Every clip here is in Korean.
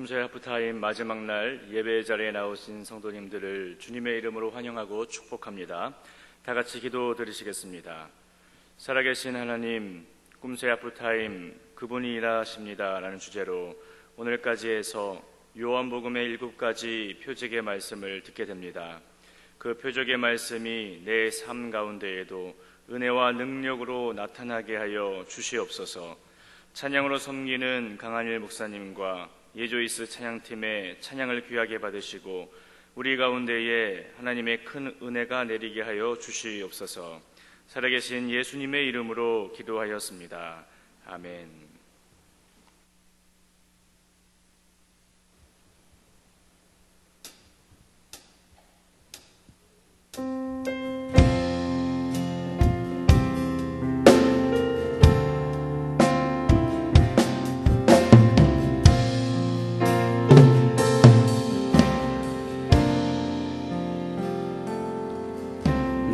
금세 하프타임 마지막 날 예배 자리에 나오신 성도님들을 주님의 이름으로 환영하고 축복합니다. 다 같이 기도 드리시겠습니다. 살아계신 하나님, 꿈새 하프타임 그분이 일하십니다 라는 주제로 오늘까지 해서 요한복음의 7가지 표적의 말씀을 듣게 됩니다. 그 표적의 말씀이 내 삶 가운데에도 은혜와 능력으로 나타나게 하여 주시옵소서. 찬양으로 섬기는 강한일 목사님과 예조이스 찬양팀의 찬양을 귀하게 받으시고 우리 가운데에 하나님의 큰 은혜가 내리게 하여 주시옵소서. 살아계신 예수님의 이름으로 기도하였습니다. 아멘.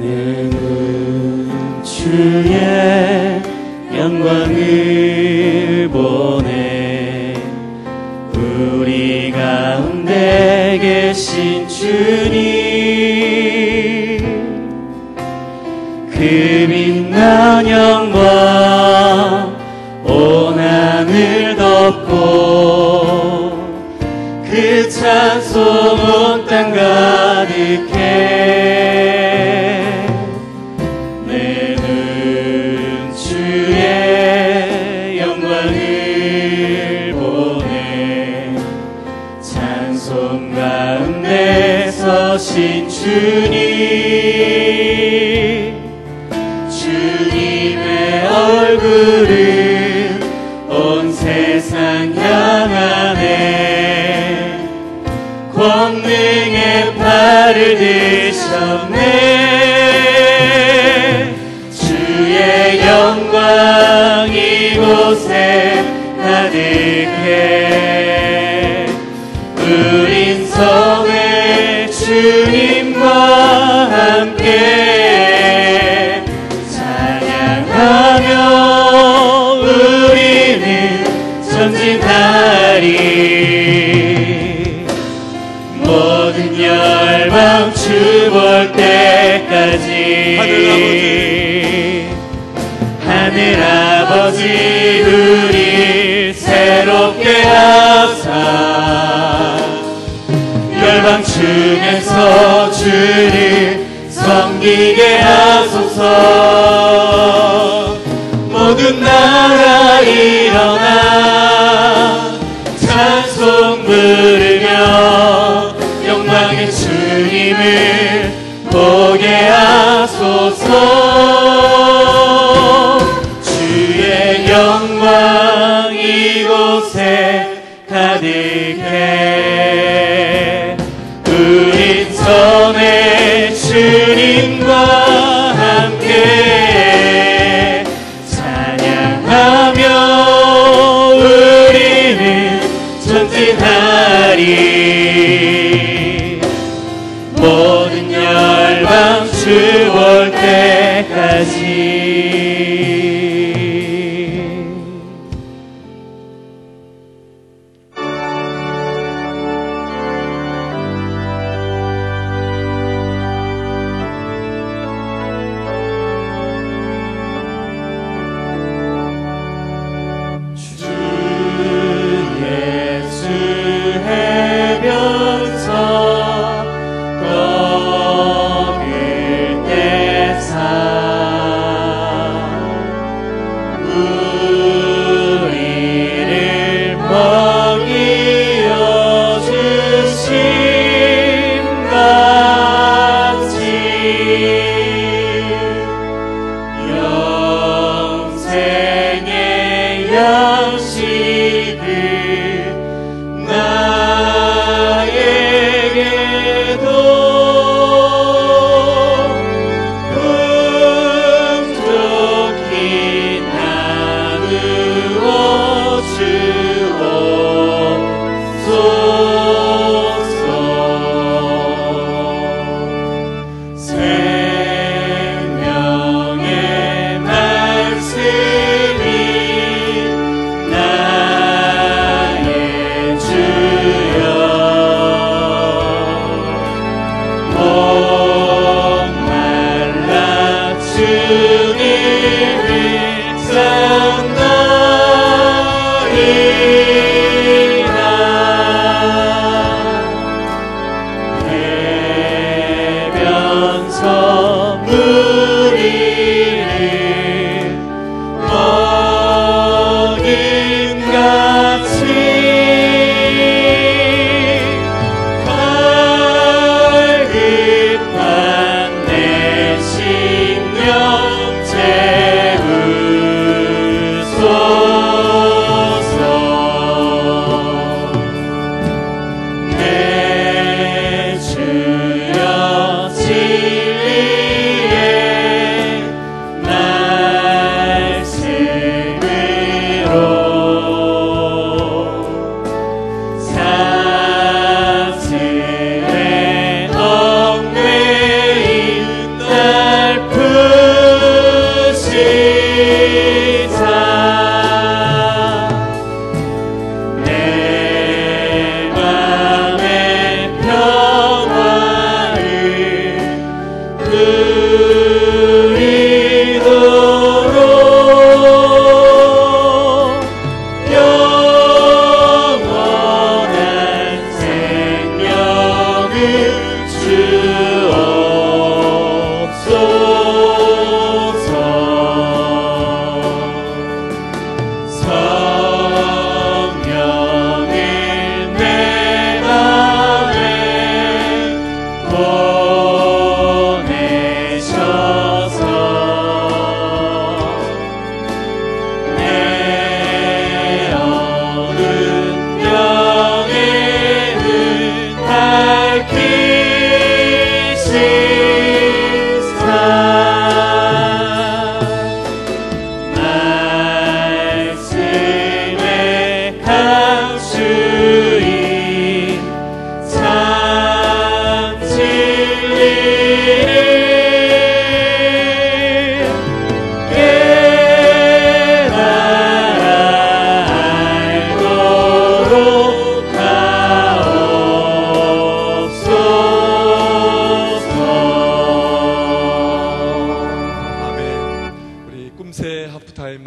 내는 주의 영광을 보네. 우리 가운데 계신 주님, 그 빛난 영광 온 하늘 덮고 그 찬송 온 땅 가득해. 신 주님의 얼굴은 온 세상 향하네. 권능의 팔을 드셨네. 주의 영광 이곳에 가득해. 우린 성에 주님과 함께 찬양하며 우리는 전진하리. 모든 열방 주 볼 때까지 하늘아버지 우리 새롭게 하사 열방 중에서 주를 섬기게 하소서. 모든 나라 일어나 찬송 부르며 영광의 주님을 보게 하소서. 주의 영광 이곳에 가득해. 우린 전에 주님과 함께 찬양하며 우리는 전진하리. 모든 열방 주 볼 때까지.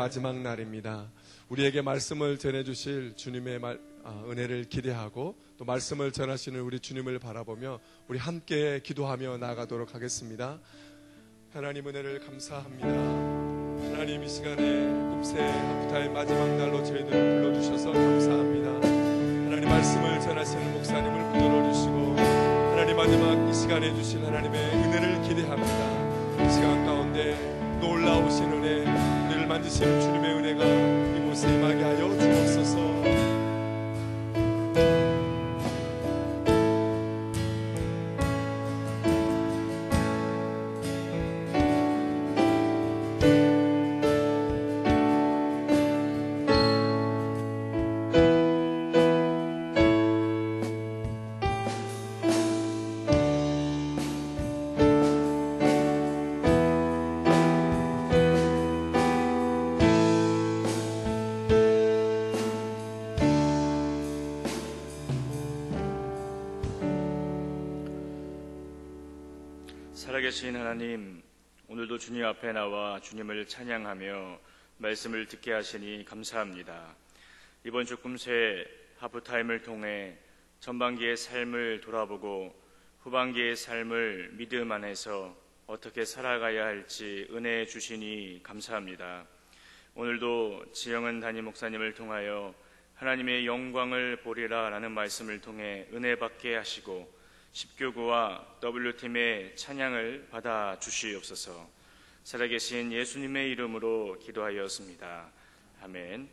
마지막 날입니다. 우리에게 말씀을 전해주실 주님의 은혜를 기대하고 또 말씀을 전하시는 우리 주님을 바라보며 우리 함께 기도하며 나아가도록 하겠습니다. 하나님 은혜를 감사합니다. 하나님 이 시간에 꿈새 하프타임 마지막 날로 저희들을 불러주셔서 감사합니다. 하나님 말씀을 전하시는 목사님을 붙들어주시고 하나님 마지막 이 시간에 주신 하나님의 은혜를 기대합니다. 이 시간 가운데 놀라우신 은혜, 우리를 만지시는 주님의 은혜가 이곳에 임하게 하여 주옵소서. 살아계신 하나님, 오늘도 주님 앞에 나와 주님을 찬양하며 말씀을 듣게 하시니 감사합니다. 이번 주 꿈새 하프타임을 통해 전반기의 삶을 돌아보고 후반기의 삶을 믿음 안에서 어떻게 살아가야 할지 은혜 주시니 감사합니다. 오늘도 지영은 담임 목사님을 통하여 하나님의 영광을 보리라 라는 말씀을 통해 은혜 받게 하시고 십교구와 W팀의 찬양을 받아 주시옵소서. 살아계신 예수님의 이름으로 기도하였습니다. 아멘.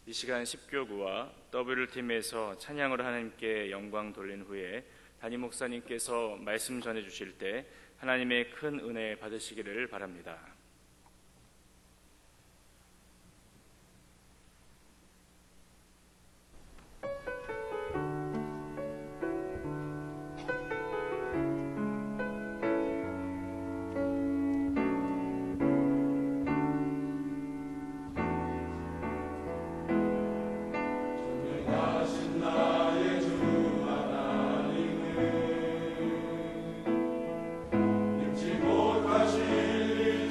이 시간 십교구와 W팀에서 찬양으로 하나님께 영광 돌린 후에 담임 목사님께서 말씀 전해 주실 때 하나님의 큰 은혜 받으시기를 바랍니다. 못하실 일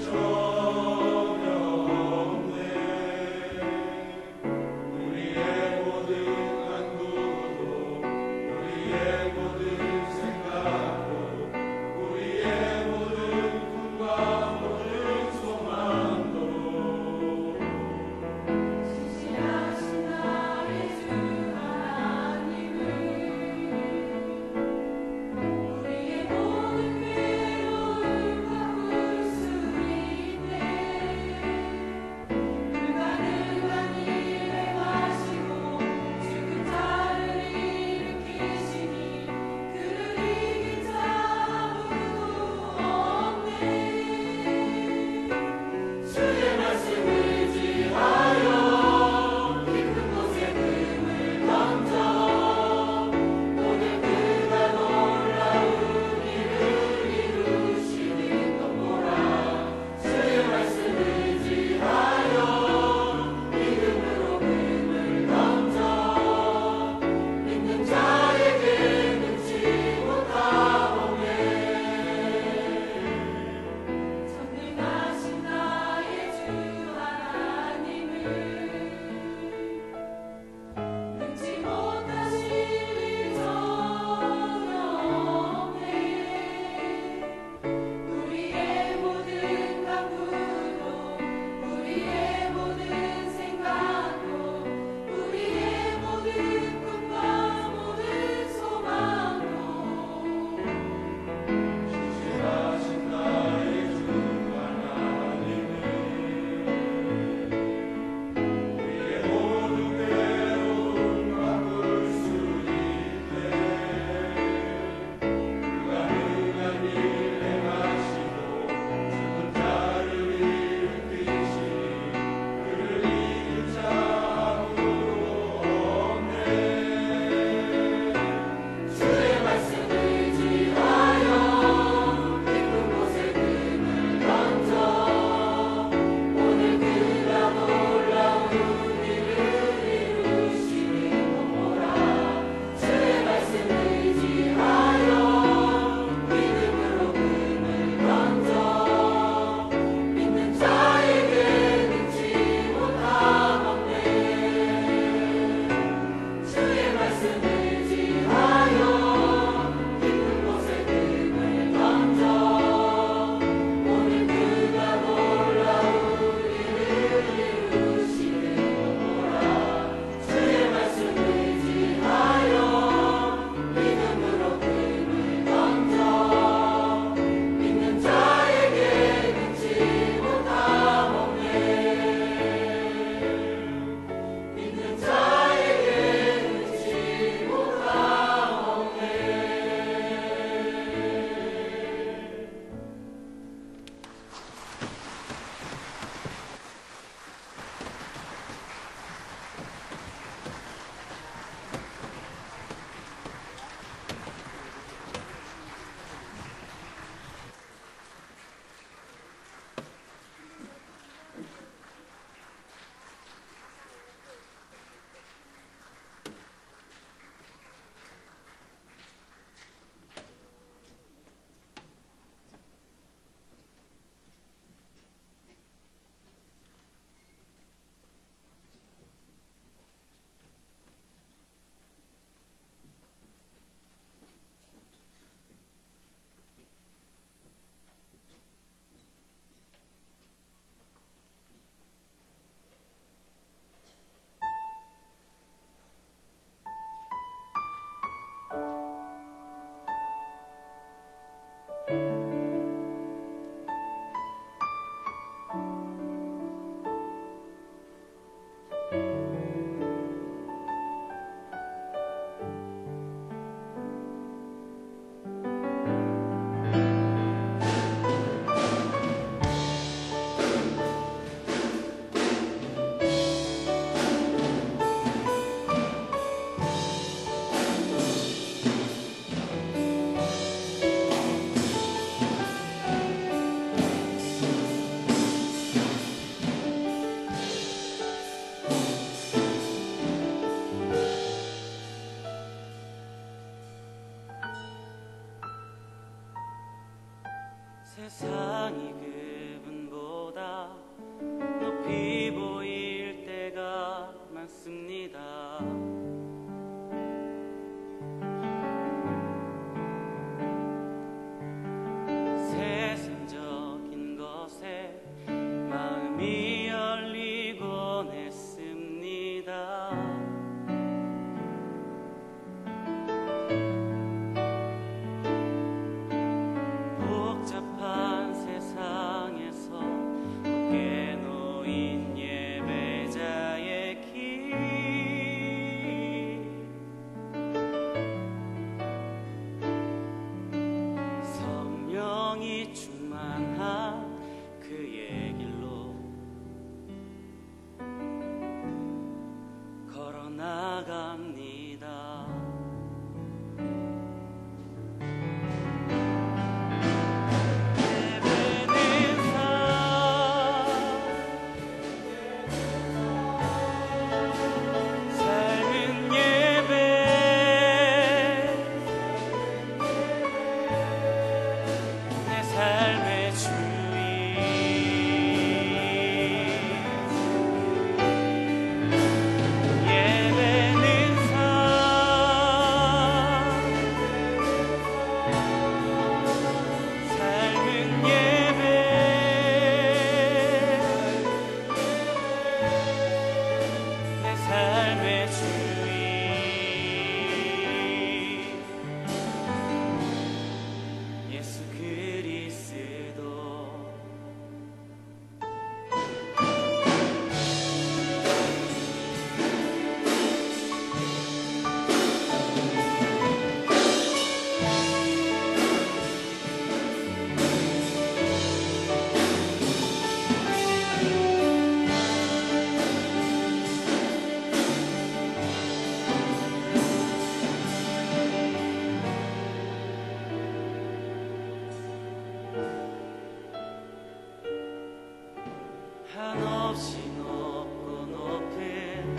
한없이 높고 높은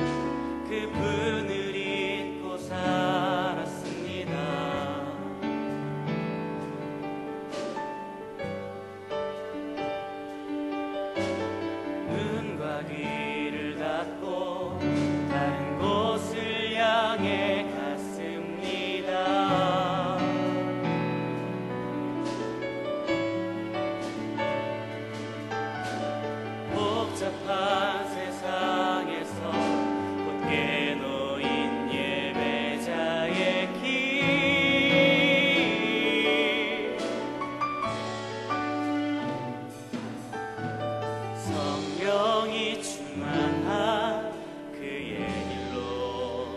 그분을 잊고 살았습니다. 눈과 귀를 닫고 다른 곳을 향해 갔습니다. 복잡한 세상에서 곧게 놓인 예배자의 길, 성령이 충만한 그의 길로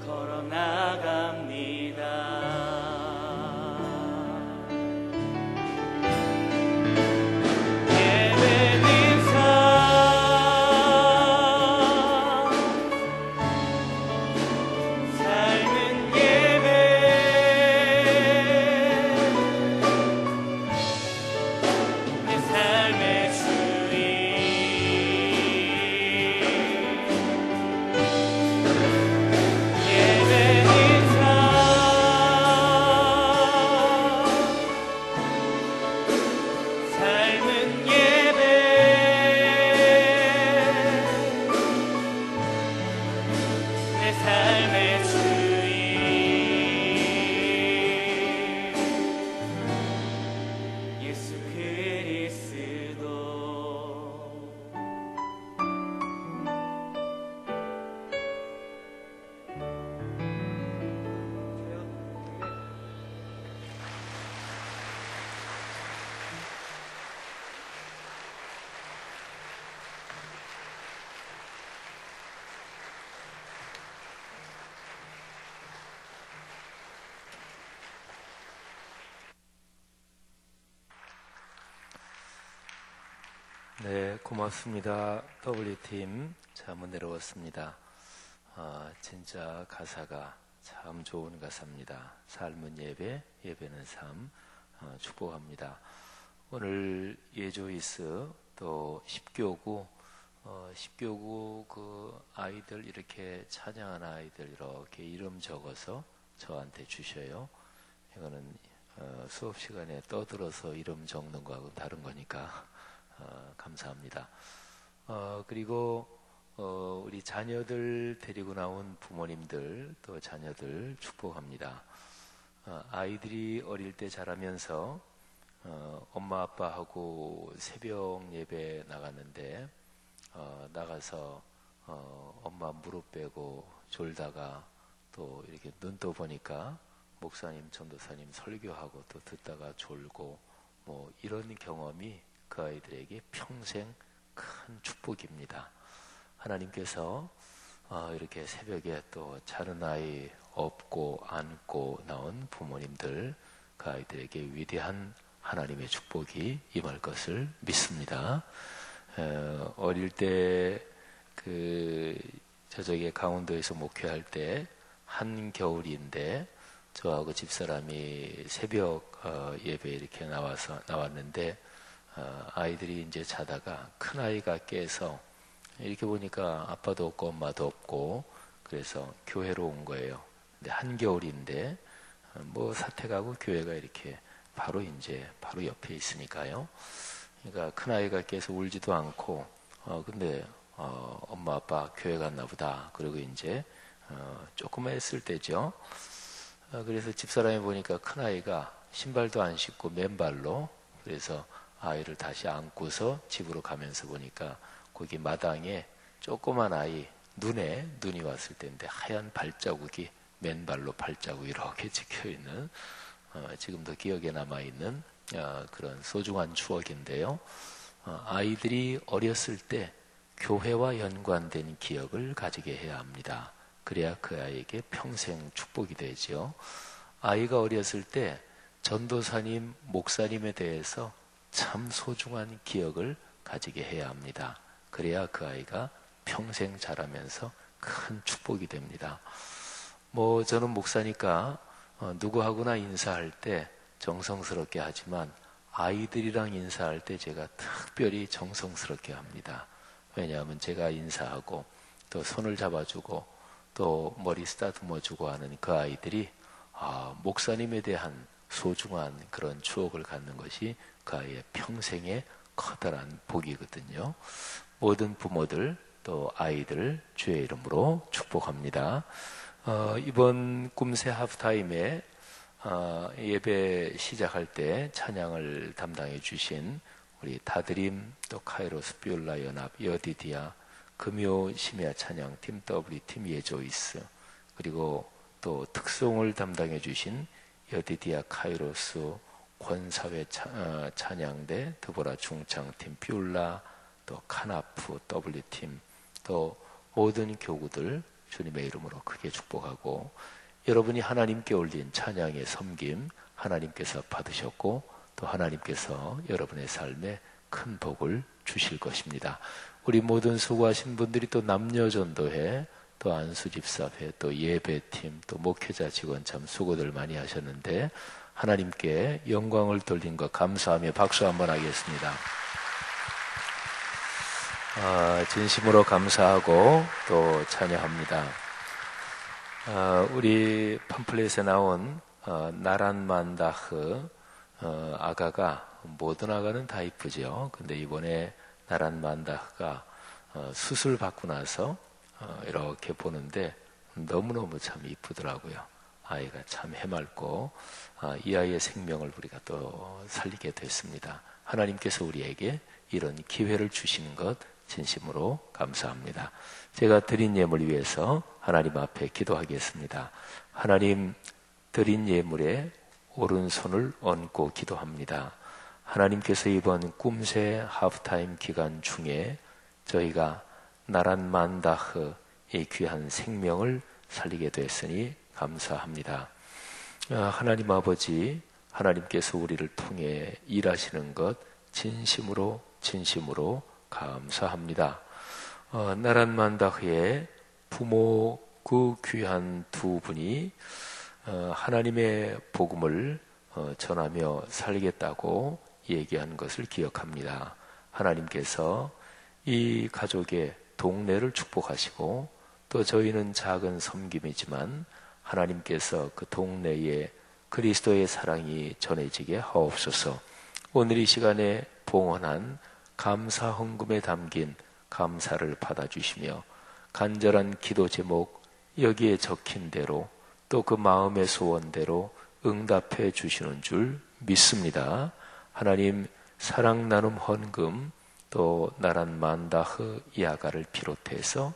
걸어 나갑니다. 예배는 삶, 삶은 예배, 내 삶의 주인. 예배는 삶, 삶은 예배, 내 삶의 주인. 예수 그리스도. 네, 고맙습니다. W팀. 자, 한번 내려왔습니다. 진짜 가사가 참 좋은 가사입니다. 삶은 예배, 예배는 삶. 축복합니다. 오늘 예조이스 또 10교구, 10교구 그 아이들 이렇게 찬양한 아이들 이렇게 이름 적어서 저한테 주셔요. 이거는 수업 시간에 떠들어서 이름 적는 거하고 다른 거니까 감사합니다. 그리고 우리 자녀들 데리고 나온 부모님들 또 자녀들 축복합니다. 아이들이 어릴 때 자라면서 엄마 아빠하고 새벽 예배 나갔는데 나가서 엄마 무릎 빼고 졸다가 또 이렇게 눈 떠 보니까 목사님 전도사님 설교하고 또 듣다가 졸고 뭐 이런 경험이 그 아이들에게 평생 큰 축복입니다. 하나님께서 이렇게 새벽에 또 자는 아이 업고 안고 나온 부모님들 그 아이들에게 위대한 하나님의 축복이 임할 것을 믿습니다. 어릴 때 저쪽에 강원도에서 목회할 때 한겨울인데 저하고 집사람이 새벽 예배 이렇게 나왔는데 아이들이 이제 자다가 큰 아이가 깨서 이렇게 보니까 아빠도 없고 엄마도 없고 그래서 교회로 온 거예요. 근데 한겨울인데 뭐 사택하고 교회가 이렇게 바로 옆에 있으니까요. 그러니까 큰 아이가 깨서 울지도 않고 근데 엄마 아빠 교회 갔나 보다. 그리고 이제 조금만 했을 때죠. 그래서 집사람이 보니까 큰 아이가 신발도 안 신고 맨발로 그래서 아이를 다시 안고서 집으로 가면서 보니까 거기 마당에 조그만 아이 눈이 왔을 때인데 하얀 발자국이 맨발로 발자국 이렇게 찍혀있는 지금도 기억에 남아있는 그런 소중한 추억인데요. 아이들이 어렸을 때 교회와 연관된 기억을 가지게 해야 합니다. 그래야 그 아이에게 평생 축복이 되죠. 아이가 어렸을 때 전도사님, 목사님에 대해서 참 소중한 기억을 가지게 해야 합니다. 그래야 그 아이가 평생 자라면서 큰 축복이 됩니다. 저는 목사니까 누구하고나 인사할 때 정성스럽게 하지만 아이들이랑 인사할 때 제가 특별히 정성스럽게 합니다. 왜냐하면 제가 인사하고 또 손을 잡아주고 또 머리 쓰다듬어주고 하는 그 아이들이 목사님에 대한 소중한 그런 추억을 갖는 것이 그 아이의 평생의 커다란 복이거든요. 모든 부모들 또 아이들 주의 이름으로 축복합니다. 이번 꿈새 하프타임에 예배 시작할 때 찬양을 담당해 주신 우리 다드림 또 카이로스 뷰라 연합 여디디아 금요 심야 찬양팀 W팀 예조이스 그리고 또 특송을 담당해 주신 여디디아 카이로스 권사회 찬양대 드보라 중창팀 뷰라 또 카나프 W팀 또 모든 교구들 주님의 이름으로 크게 축복하고 여러분이 하나님께 올린 찬양의 섬김 하나님께서 받으셨고 또 하나님께서 여러분의 삶에 큰 복을 주실 것입니다. 우리 모든 수고하신 분들이 또 남녀전도회 또 안수집사회 또 예배팀 또 목회자 직원 참 수고들 많이 하셨는데 하나님께 영광을 돌린 것 감사하며 박수 한번 하겠습니다. 진심으로 감사하고 또 찬양합니다. 우리 팜플렛에 나온 나란만다흐 아가가 모든 아가는 다 이쁘죠. 근데 이번에 나란만다흐가 수술 받고 나서 이렇게 보는데 너무너무 참 이쁘더라고요. 아이가 참 해맑고 이 아이의 생명을 우리가 또 살리게 됐습니다. 하나님께서 우리에게 이런 기회를 주시는 것 진심으로 감사합니다. 제가 드린 예물 위해서 하나님 앞에 기도하겠습니다. 하나님, 드린 예물에 오른손을 얹고 기도합니다. 하나님께서 이번 꿈새 하프타임 기간 중에 저희가 나란만다흐 이 귀한 생명을 살리게 됐으니 감사합니다. 하나님 아버지, 하나님께서 우리를 통해 일하시는 것 진심으로 감사합니다. 나란만다흐의 부모 그 귀한 두 분이 하나님의 복음을 전하며 살겠다고 얘기한 것을 기억합니다. 하나님께서 이 가족의 동네를 축복하시고 또 저희는 작은 섬김이지만 하나님께서 그 동네에 그리스도의 사랑이 전해지게 하옵소서. 오늘 이 시간에 봉헌한 감사 헌금에 담긴 감사를 받아주시며 간절한 기도 제목 여기에 적힌 대로 또 그 마음의 소원대로 응답해 주시는 줄 믿습니다. 하나님 사랑 나눔 헌금 또 나란만다흐 야가를 비롯해서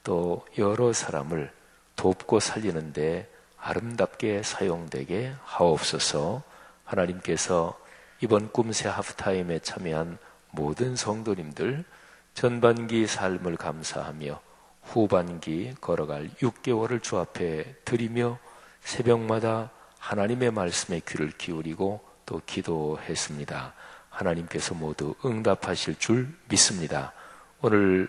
또 여러 사람을 돕고 살리는데 아름답게 사용되게 하옵소서. 하나님께서 이번 꿈새 하프타임에 참여한 모든 성도님들 전반기 삶을 감사하며 후반기 걸어갈 6개월을 주 앞에 드리며 새벽마다 하나님의 말씀에 귀를 기울이고 또 기도했습니다. 하나님께서 모두 응답하실 줄 믿습니다. 오늘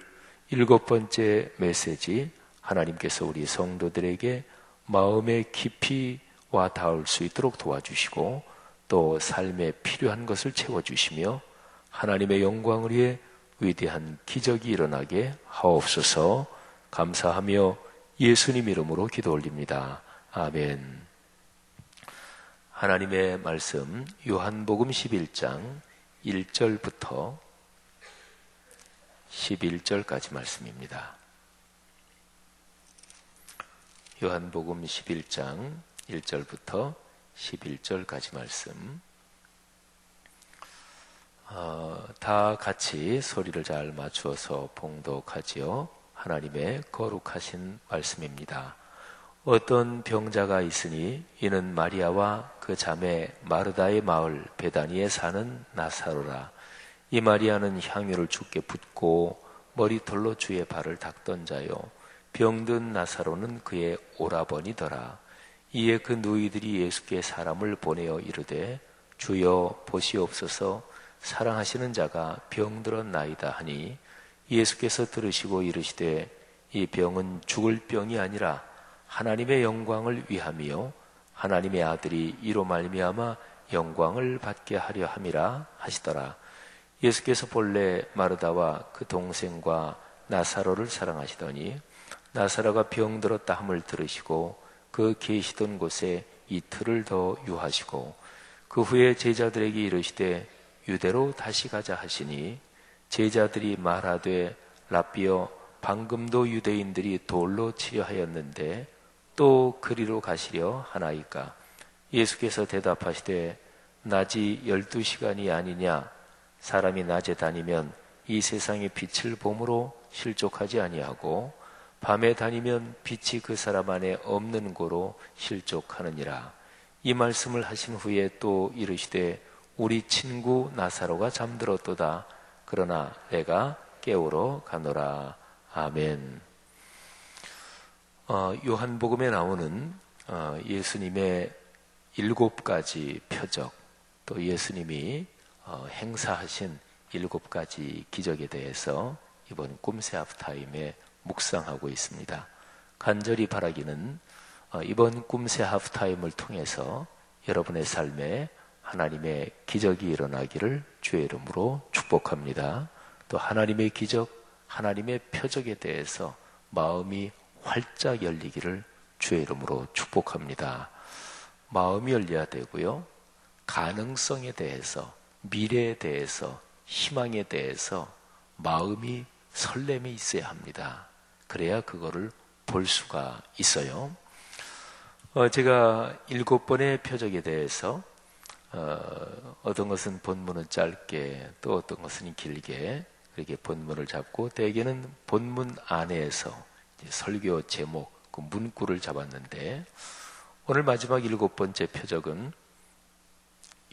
7번째 메시지 하나님께서 우리 성도들에게 마음에 깊이 와 닿을 수 있도록 도와주시고 또 삶에 필요한 것을 채워주시며 하나님의 영광을 위해 위대한 기적이 일어나게 하옵소서. 감사하며 예수님 이름으로 기도 올립니다. 아멘. 하나님의 말씀 요한복음 11장 1절부터 11절까지 말씀입니다. 요한복음 11장 1절부터 11절까지 말씀. 다 같이 소리를 잘 맞추어서 봉독하지요. 하나님의 거룩하신 말씀입니다. 어떤 병자가 있으니 이는 마리아와 그 자매 마르다의 마을 베다니에 사는 나사로라. 이 마리아는 향유를 주께 붓고 머리털로 주의 발을 닦던 자요, 병든 나사로는 그의 오라버니더라. 이에 그 누이들이 예수께 사람을 보내어 이르되 주여 보시옵소서, 사랑하시는 자가 병들었나이다 하니 예수께서 들으시고 이르시되 이 병은 죽을 병이 아니라 하나님의 영광을 위함이요 하나님의 아들이 이로 말미암아 영광을 받게 하려 함이라 하시더라. 예수께서 본래 마르다와 그 동생과 나사로를 사랑하시더니 나사로가 병들었다 함을 들으시고 그 계시던 곳에 이틀을 더 유하시고 그 후에 제자들에게 이르시되 유대로 다시 가자 하시니 제자들이 말하되 랍비여 방금도 유대인들이 돌로 치려 하였는데 또 그리로 가시려 하나이까. 예수께서 대답하시되 낮이 12시간이 아니냐. 사람이 낮에 다니면 이 세상의 빛을 봄으로 실족하지 아니하고 밤에 다니면 빛이 그 사람 안에 없는 고로 실족하느니라. 이 말씀을 하신 후에 또 이르시되 우리 친구 나사로가 잠들었도다. 그러나 내가 깨우러 가노라. 아멘. 요한복음에 나오는 예수님의 7가지 표적, 또 예수님이 행사하신 7가지 기적에 대해서 이번 꿈새 하프타임에 묵상하고 있습니다. 간절히 바라기는 이번 꿈새 하프타임을 통해서 여러분의 삶에 하나님의 기적이 일어나기를 주의 이름으로 축복합니다. 또 하나님의 기적, 하나님의 표적에 대해서 마음이 활짝 열리기를 주의 이름으로 축복합니다. 마음이 열려야 되고요. 가능성에 대해서, 미래에 대해서, 희망에 대해서 마음이 설렘이 있어야 합니다. 그래야 그거를 볼 수가 있어요. 제가 7번의 표적에 대해서 어떤 것은 본문은 짧게 또 어떤 것은 길게 그렇게 본문을 잡고 대개는 본문 안에서 설교 제목, 그 문구를 잡았는데 오늘 마지막 7번째 표적은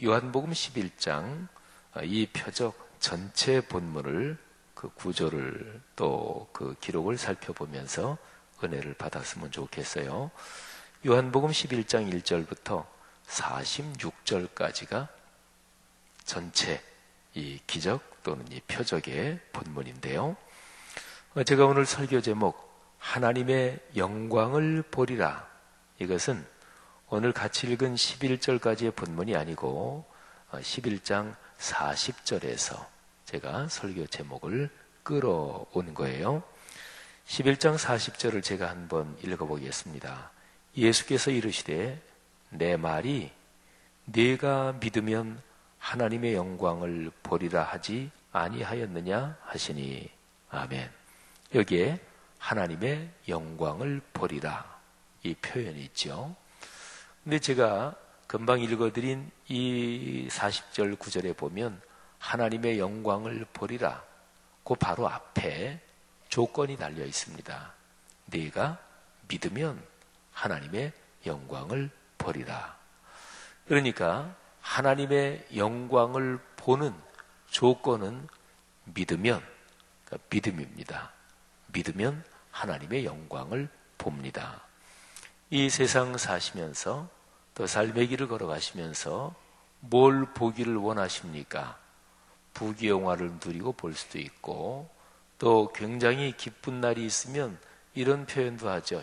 요한복음 11장 이 표적 전체 본문을 그 구조를 또 그 기록을 살펴보면서 은혜를 받았으면 좋겠어요. 요한복음 11장 1절부터 46절까지가 전체 이 기적 또는 이 표적의 본문인데요. 제가 오늘 설교 제목 하나님의 영광을 보리라, 이것은 오늘 같이 읽은 11절까지의 본문이 아니고 11장 40절에서 제가 설교 제목을 끌어온 거예요. 11장 40절을 제가 한번 읽어보겠습니다. 예수께서 이르시되 내 말이 네가 믿으면 하나님의 영광을 보리라 하지 아니하였느냐 하시니. 아멘. 여기에 하나님의 영광을 보리라 이 표현이 있죠. 근데 제가 금방 읽어드린 이 40절 9절에 보면 하나님의 영광을 보리라, 그 바로 앞에 조건이 달려 있습니다. 네가 믿으면 하나님의 영광을 보리라. 그러니까 하나님의 영광을 보는 조건은 믿으면, 그러니까 믿음입니다. 믿으면 하나님의 영광을 봅니다. 이 세상 사시면서 또 삶의 길을 걸어가시면서 뭘 보기를 원하십니까? 부귀영화를 누리고 볼 수도 있고 또 굉장히 기쁜 날이 있으면 이런 표현도 하죠.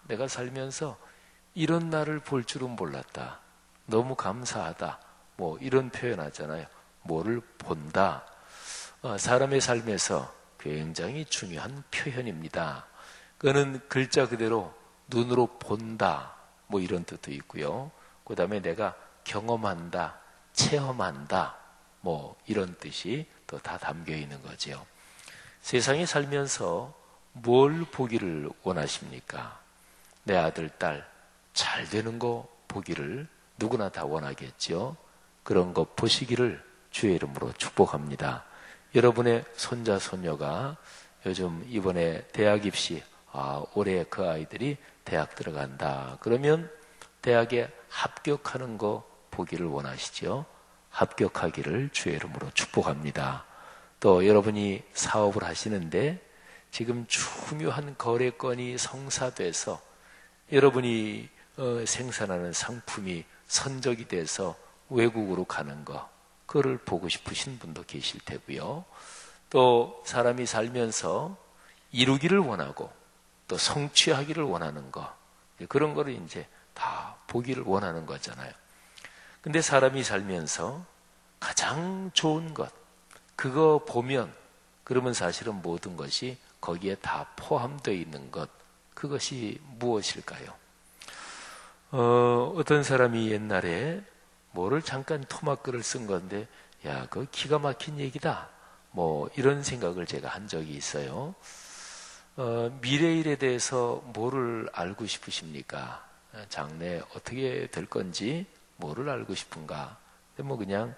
내가 살면서 이런 날을 볼 줄은 몰랐다. 너무 감사하다. 뭐 이런 표현 하잖아요. 뭐를 본다. 사람의 삶에서 굉장히 중요한 표현입니다. 그거는 글자 그대로 눈으로 본다. 뭐 이런 뜻도 있고요. 그 다음에 내가 경험한다, 체험한다. 뭐 이런 뜻이 또 다 담겨 있는 거죠. 세상에 살면서 뭘 보기를 원하십니까? 내 아들, 딸 잘 되는 거 보기를 누구나 다 원하겠죠. 그런 거 보시기를 주의 이름으로 축복합니다. 여러분의 손자, 손녀가 요즘 이번에 대학 입시, 올해 그 아이들이 대학 들어간다. 그러면 대학에 합격하는 거 보기를 원하시죠. 합격하기를 주의 이름으로 축복합니다. 또 여러분이 사업을 하시는데 지금 중요한 거래건이 성사돼서 여러분이 생산하는 상품이 선적이 돼서 외국으로 가는 거, 그거를 보고 싶으신 분도 계실 테고요. 또 사람이 살면서 이루기를 원하고 또 성취하기를 원하는 거, 그런 거를 이제 다 보기를 원하는 거잖아요. 근데 사람이 살면서 가장 좋은 것, 그거 보면 그러면 사실은 모든 것이 거기에 다 포함되어 있는 것, 그것이 무엇일까요? 어떤 사람이 옛날에 뭐를 잠깐 토막글을 쓴 건데, 야, 그거 기가 막힌 얘기다. 뭐 이런 생각을 제가 한 적이 있어요. 미래일에 대해서 뭐를 알고 싶으십니까? 장래 어떻게 될 건지 뭐를 알고 싶은가? 뭐 그냥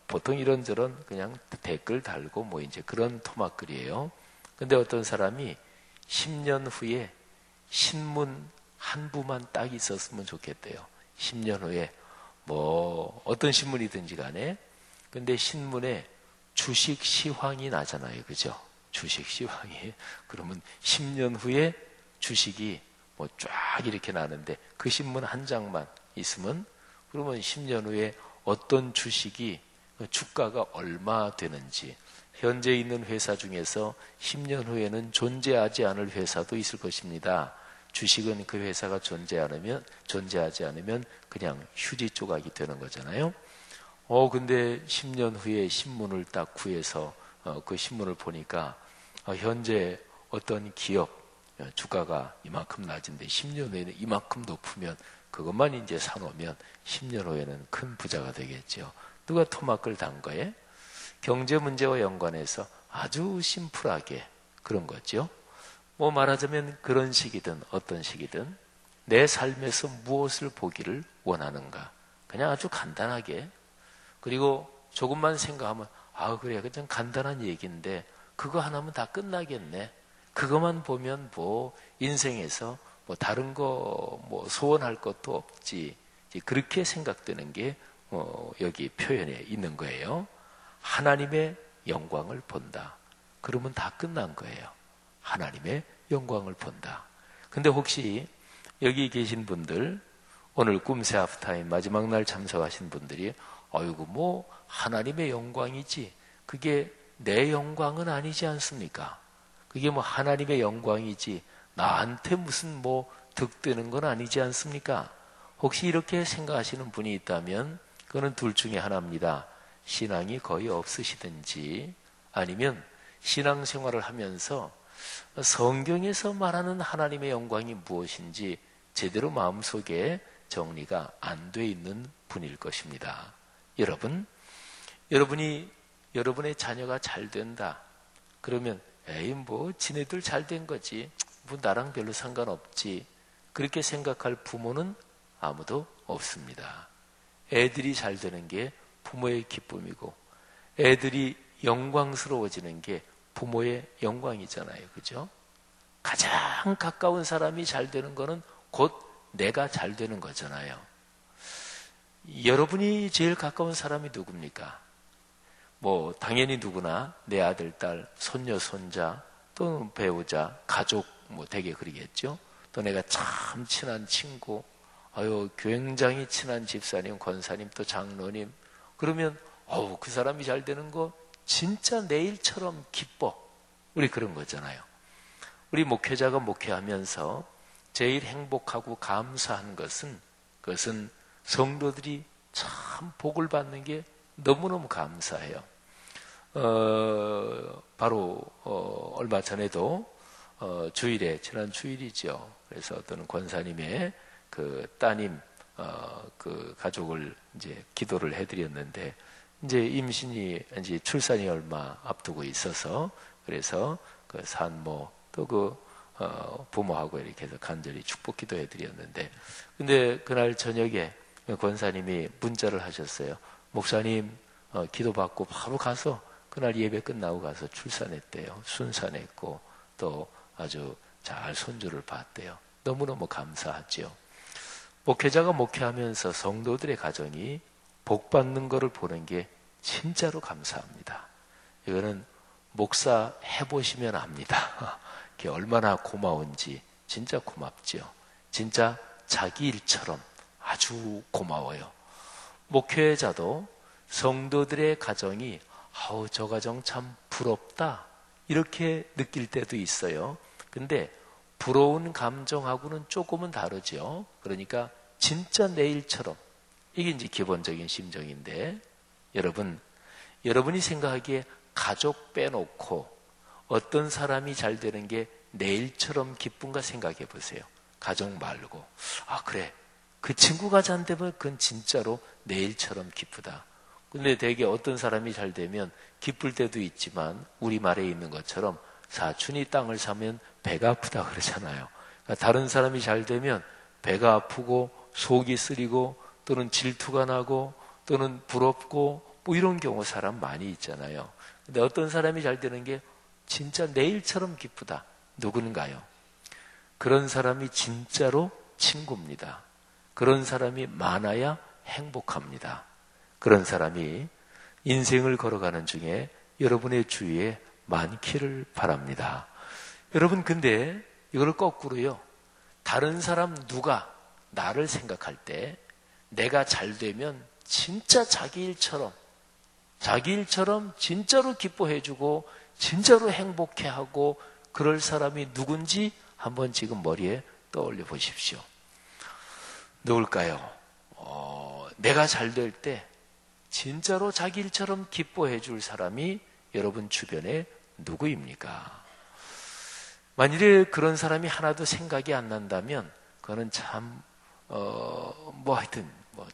보통 이런저런 그냥 댓글 달고 뭐 이제 그런 토막글이에요. 근데 어떤 사람이 10년 후에 신문 한 부만 딱 있었으면 좋겠대요. 10년 후에 뭐 어떤 신문이든지 간에. 근데 신문에 주식 시황이 나잖아요. 그죠? 주식 시황이. 그러면 10년 후에 주식이 뭐 쫙 이렇게 나는데 그 신문 한 장만 있으면 그러면 10년 후에 어떤 주식이 주가가 얼마 되는지, 현재 있는 회사 중에서 10년 후에는 존재하지 않을 회사도 있을 것입니다. 주식은 그 회사가 존재하지 않으면 그냥 휴지 조각이 되는 거잖아요. 근데 10년 후에 신문을 딱 구해서 그 신문을 보니까 현재 어떤 기업 주가가 이만큼 낮은데 10년 후에는 이만큼 높으면 그것만 이제 사놓으면 10년 후에는 큰 부자가 되겠죠. 누가 토막을 단 거에? 경제 문제와 연관해서 아주 심플하게 그런 거죠. 뭐 말하자면 그런 식이든 어떤 식이든 내 삶에서 무엇을 보기를 원하는가. 그냥 아주 간단하게. 그리고 조금만 생각하면 그래, 그냥 간단한 얘기인데 그거 하나면 다 끝나겠네. 그것만 보면 뭐 인생에서 뭐 다른 거 뭐 소원할 것도 없지. 그렇게 생각되는 게 여기 표현에 있는 거예요. 하나님의 영광을 본다. 그러면 다 끝난 거예요. 하나님의 영광을 본다. 근데 혹시 여기 계신 분들, 오늘 꿈새 하프타임 마지막 날 참석하신 분들이 아이고 뭐 하나님의 영광이지 그게 내 영광은 아니지 않습니까? 그게 뭐 하나님의 영광이지 나한테 무슨 뭐 득되는 건 아니지 않습니까? 혹시 이렇게 생각하시는 분이 있다면 그거는 둘 중에 하나입니다. 신앙이 거의 없으시든지 아니면 신앙생활을 하면서 성경에서 말하는 하나님의 영광이 무엇인지 제대로 마음속에 정리가 안 돼 있는 분일 것입니다. 여러분이 여러분의 자녀가 잘 된다. 그러면 에이 뭐 지네들 잘 된 거지. 뭐 나랑 별로 상관없지. 그렇게 생각할 부모는 아무도 없습니다. 애들이 잘 되는 게 부모의 기쁨이고 애들이 영광스러워지는 게 부모의 영광이잖아요. 그죠? 가장 가까운 사람이 잘 되는 거는 곧 내가 잘 되는 거잖아요. 여러분이 제일 가까운 사람이 누굽니까? 뭐 당연히 누구나 내 아들, 딸, 손녀, 손자, 또 배우자, 가족 뭐 되게 그러겠죠. 또 내가 참 친한 친구, 굉장히 친한 집사님, 권사님, 또 장로님. 그러면 그 사람이 잘 되는 거 진짜 내일처럼 기뻐. 우리 그런 거잖아요. 우리 목회자가 목회하면서 제일 행복하고 감사한 그것은 성도들이 참 복을 받는 게 너무너무 감사해요. 바로 얼마 전에도 지난 주일이죠. 그래서 어떤 권사님의 그 따님 그 가족을 이제 기도를 해드렸는데 이제 임신이 이제 출산이 얼마 앞두고 있어서 그래서 그 산모 또 그 부모하고 이렇게 해서 간절히 축복 기도해 드렸는데 근데 그날 저녁에 권사님이 문자를 하셨어요. 목사님 기도받고 바로 가서 그날 예배 끝나고 가서 출산했대요. 순산했고 또 아주 잘 손주를 봤대요. 너무너무 감사하죠. 목회자가 목회하면서 성도들의 가정이 복받는 것을 보는 게 진짜로 감사합니다. 이거는 목사 해보시면 압니다. 그게 얼마나 고마운지 진짜 고맙죠. 진짜 자기 일처럼 아주 고마워요. 목회자도 성도들의 가정이 저 가정 참 부럽다 이렇게 느낄 때도 있어요. 근데 부러운 감정하고는 조금은 다르죠. 그러니까 진짜 내 일처럼 이게 이제 기본적인 심정인데, 여러분이 생각하기에 가족 빼놓고 어떤 사람이 잘 되는 게 내일처럼 기쁜가 생각해 보세요. 가족 말고. 아, 그래. 그 친구가 잘 되면 그건 진짜로 내일처럼 기쁘다. 근데 되게 어떤 사람이 잘 되면 기쁠 때도 있지만 우리말에 있는 것처럼 사촌이 땅을 사면 배가 아프다 그러잖아요. 그러니까 다른 사람이 잘 되면 배가 아프고 속이 쓰리고 또는 질투가 나고 또는 부럽고 뭐 이런 경우 사람 많이 있잖아요. 근데 어떤 사람이 잘 되는 게 진짜 내일처럼 기쁘다. 누군가요? 그런 사람이 진짜로 친구입니다. 그런 사람이 많아야 행복합니다. 그런 사람이 인생을 걸어가는 중에 여러분의 주위에 많기를 바랍니다. 여러분, 근데 이걸 거꾸로요. 다른 사람 누가 나를 생각할 때 내가 잘 되면 진짜 자기 일처럼 진짜로 기뻐해주고 진짜로 행복해하고 그럴 사람이 누군지 한번 지금 머리에 떠올려 보십시오. 누굴까요? 내가 잘 될 때 진짜로 자기 일처럼 기뻐해 줄 사람이 여러분 주변에 누구입니까? 만일에 그런 사람이 하나도 생각이 안 난다면 그거는 참 하여튼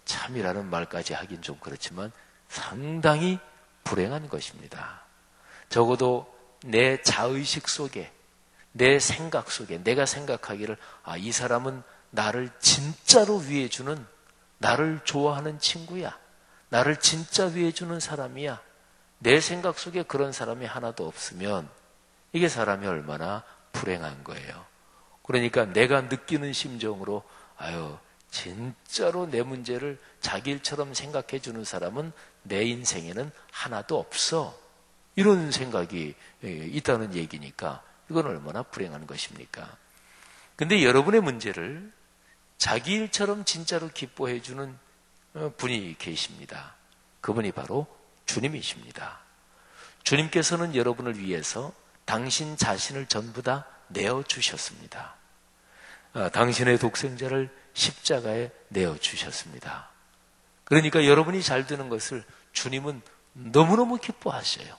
참이라는 말까지 하긴 좀 그렇지만 상당히 불행한 것입니다. 적어도 내 자의식 속에, 내 생각 속에 내가 생각하기를 이 사람은 나를 진짜로 위해주는, 나를 좋아하는 친구야, 나를 진짜 위해주는 사람이야. 내 생각 속에 그런 사람이 하나도 없으면 이게 사람이 얼마나 불행한 거예요. 그러니까 내가 느끼는 심정으로 진짜로 내 문제를 자기 일처럼 생각해 주는 사람은 내 인생에는 하나도 없어. 이런 생각이 있다는 얘기니까 이건 얼마나 불행한 것입니까? 근데 여러분의 문제를 자기 일처럼 진짜로 기뻐해 주는 분이 계십니다. 그분이 바로 주님이십니다. 주님께서는 여러분을 위해서 당신 자신을 전부 다 내어주셨습니다. 당신의 독생자를 십자가에 내어주셨습니다. 그러니까 여러분이 잘 되는 것을 주님은 너무너무 기뻐하셔요.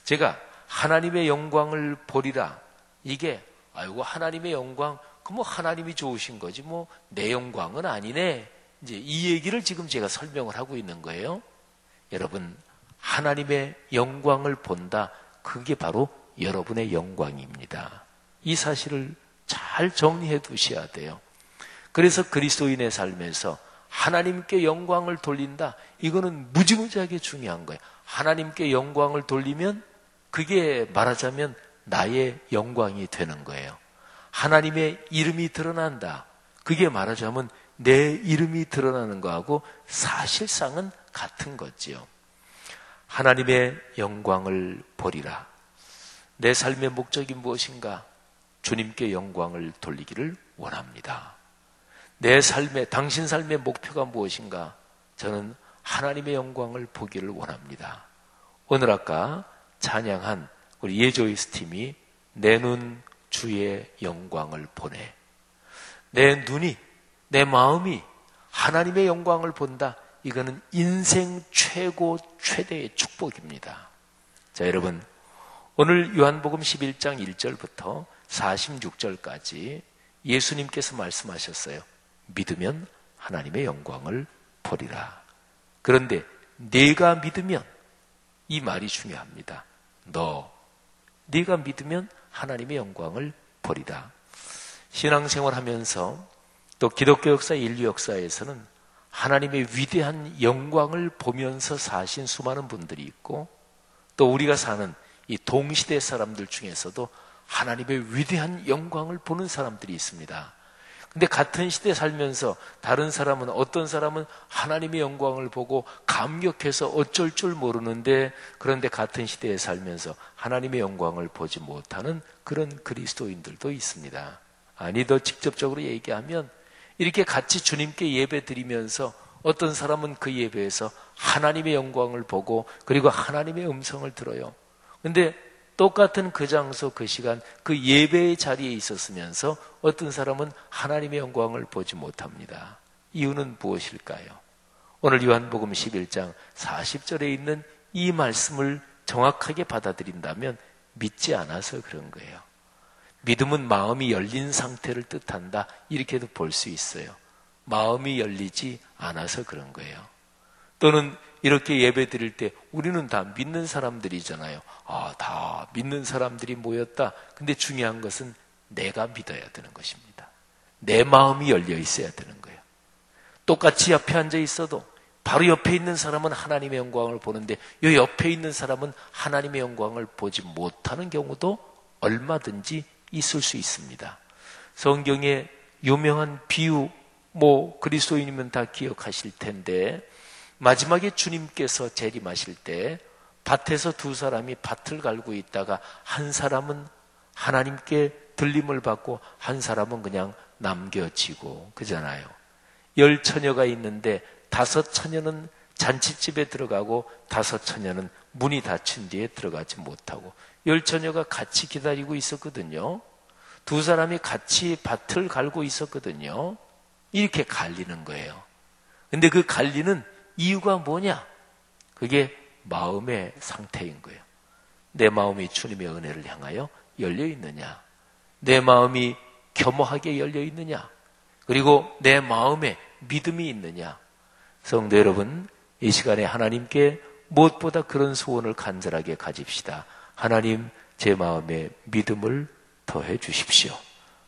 제가 하나님의 영광을 보리라, 이게 하나님의 영광, 하나님이 좋으신 거지 내 영광은 아니네, 이제 이 얘기를 지금 제가 설명을 하고 있는 거예요. 여러분, 하나님의 영광을 본다, 그게 바로 여러분의 영광입니다. 이 사실을 잘 정리해 두셔야 돼요. 그래서 그리스도인의 삶에서 하나님께 영광을 돌린다, 이거는 무지무지하게 중요한 거예요. 하나님께 영광을 돌리면 그게 말하자면 나의 영광이 되는 거예요. 하나님의 이름이 드러난다, 그게 말하자면 내 이름이 드러나는 거하고 사실상은 같은 거지요. 하나님의 영광을 보리라. 내 삶의 목적이 무엇인가? 주님께 영광을 돌리기를 원합니다. 내 삶의, 당신 삶의 목표가 무엇인가? 저는 하나님의 영광을 보기를 원합니다. 오늘 아까 찬양한 우리 예조이스 팀이 내 눈 주의 영광을 보네. 내 눈이, 내 마음이 하나님의 영광을 본다. 이거는 인생 최고 최대의 축복입니다. 자, 여러분, 오늘 요한복음 11장 1절부터 46절까지 예수님께서 말씀하셨어요. 믿으면 하나님의 영광을 보리라. 그런데 네가 믿으면, 이 말이 중요합니다. 네가 믿으면 하나님의 영광을 보리라. 신앙생활 하면서 또 기독교 역사, 인류 역사에서는 하나님의 위대한 영광을 보면서 사신 수많은 분들이 있고, 또 우리가 사는 이 동시대 사람들 중에서도 하나님의 위대한 영광을 보는 사람들이 있습니다. 근데 같은 시대에 살면서 다른 사람은, 어떤 사람은 하나님의 영광을 보고 감격해서 어쩔 줄 모르는데, 그런데 같은 시대에 살면서 하나님의 영광을 보지 못하는 그런 그리스도인들도 있습니다. 아니, 더 직접적으로 얘기하면 이렇게 같이 주님께 예배 드리면서 어떤 사람은 그 예배에서 하나님의 영광을 보고 그리고 하나님의 음성을 들어요. 근데 똑같은 그 장소, 그 시간, 그 예배의 자리에 있었으면서 어떤 사람은 하나님의 영광을 보지 못합니다. 이유는 무엇일까요? 오늘 요한복음 11장 40절에 있는 이 말씀을 정확하게 받아들인다면 믿지 않아서 그런 거예요. 믿음은 마음이 열린 상태를 뜻한다, 이렇게도 볼 수 있어요. 마음이 열리지 않아서 그런 거예요. 또는 이렇게 예배 드릴 때 우리는 다 믿는 사람들이잖아요. 다 믿는 사람들이 모였다. 근데 중요한 것은 내가 믿어야 되는 것입니다. 내 마음이 열려 있어야 되는 거예요. 똑같이 옆에 앉아 있어도 바로 옆에 있는 사람은 하나님의 영광을 보는데 이 옆에 있는 사람은 하나님의 영광을 보지 못하는 경우도 얼마든지 있을 수 있습니다. 성경에 유명한 비유, 그리스도인이면 다 기억하실 텐데, 마지막에 주님께서 재림하실 때 밭에서 두 사람이 밭을 갈고 있다가 한 사람은 하나님께 들림을 받고 한 사람은 그냥 남겨지고 그잖아요. 10처녀가 있는데 5처녀는 잔치집에 들어가고 5처녀는 문이 닫힌 뒤에 들어가지 못하고 10처녀가 같이 기다리고 있었거든요. 두 사람이 같이 밭을 갈고 있었거든요. 이렇게 갈리는 거예요. 근데 그 갈리는 이유가 뭐냐? 그게 마음의 상태인 거예요. 내 마음이 주님의 은혜를 향하여 열려 있느냐? 내 마음이 겸허하게 열려 있느냐? 그리고 내 마음에 믿음이 있느냐? 성도 여러분, 이 시간에 하나님께 무엇보다 그런 소원을 간절하게 가집시다. 하나님, 제 마음에 믿음을 더해 주십시오.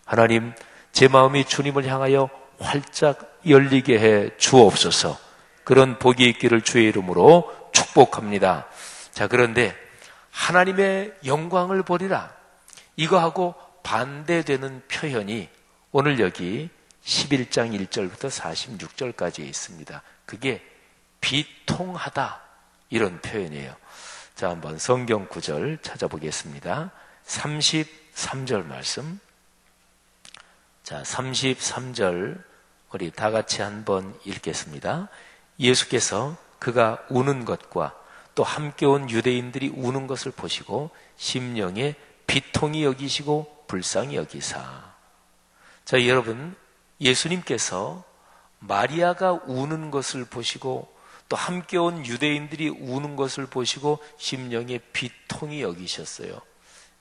하나님, 제 마음이 주님을 향하여 활짝 열리게 해 주옵소서. 그런 복이 있기를 주의 이름으로 축복합니다. 자, 그런데 하나님의 영광을 보리라, 이거하고 반대되는 표현이 오늘 여기 11장 1절부터 46절까지 있습니다. 그게 비통하다, 이런 표현이에요. 자, 한번 성경 구절 찾아보겠습니다. 33절 말씀. 자, 33절 우리 다 같이 한번 읽겠습니다. 예수께서 그가 우는 것과 또 함께 온 유대인들이 우는 것을 보시고 심령에 비통히 여기시고 불쌍히 여기사. 자, 여러분, 예수님께서 마리아가 우는 것을 보시고 또 함께 온 유대인들이 우는 것을 보시고 심령에 비통히 여기셨어요.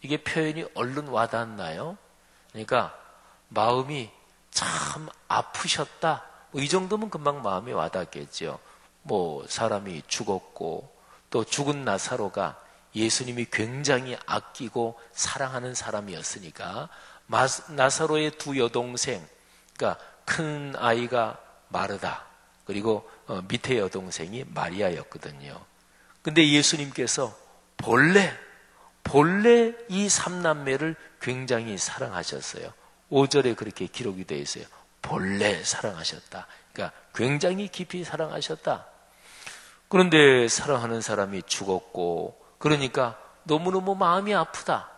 이게 표현이 얼른 와닿나요? 그러니까 마음이 참 아프셨다, 이 정도면 금방 마음이 와닿겠죠. 사람이 죽었고 또 죽은 나사로가 예수님이 굉장히 아끼고 사랑하는 사람이었으니까 나사로의 두 여동생, 그러니까 큰 아이가 마르다, 그리고 밑에 여동생이 마리아였거든요. 근데 예수님께서 본래 이 삼남매를 굉장히 사랑하셨어요. 5절에 그렇게 기록이 되어 있어요. 본래 사랑하셨다. 그러니까 굉장히 깊이 사랑하셨다. 그런데 사랑하는 사람이 죽었고, 그러니까 너무너무 마음이 아프다,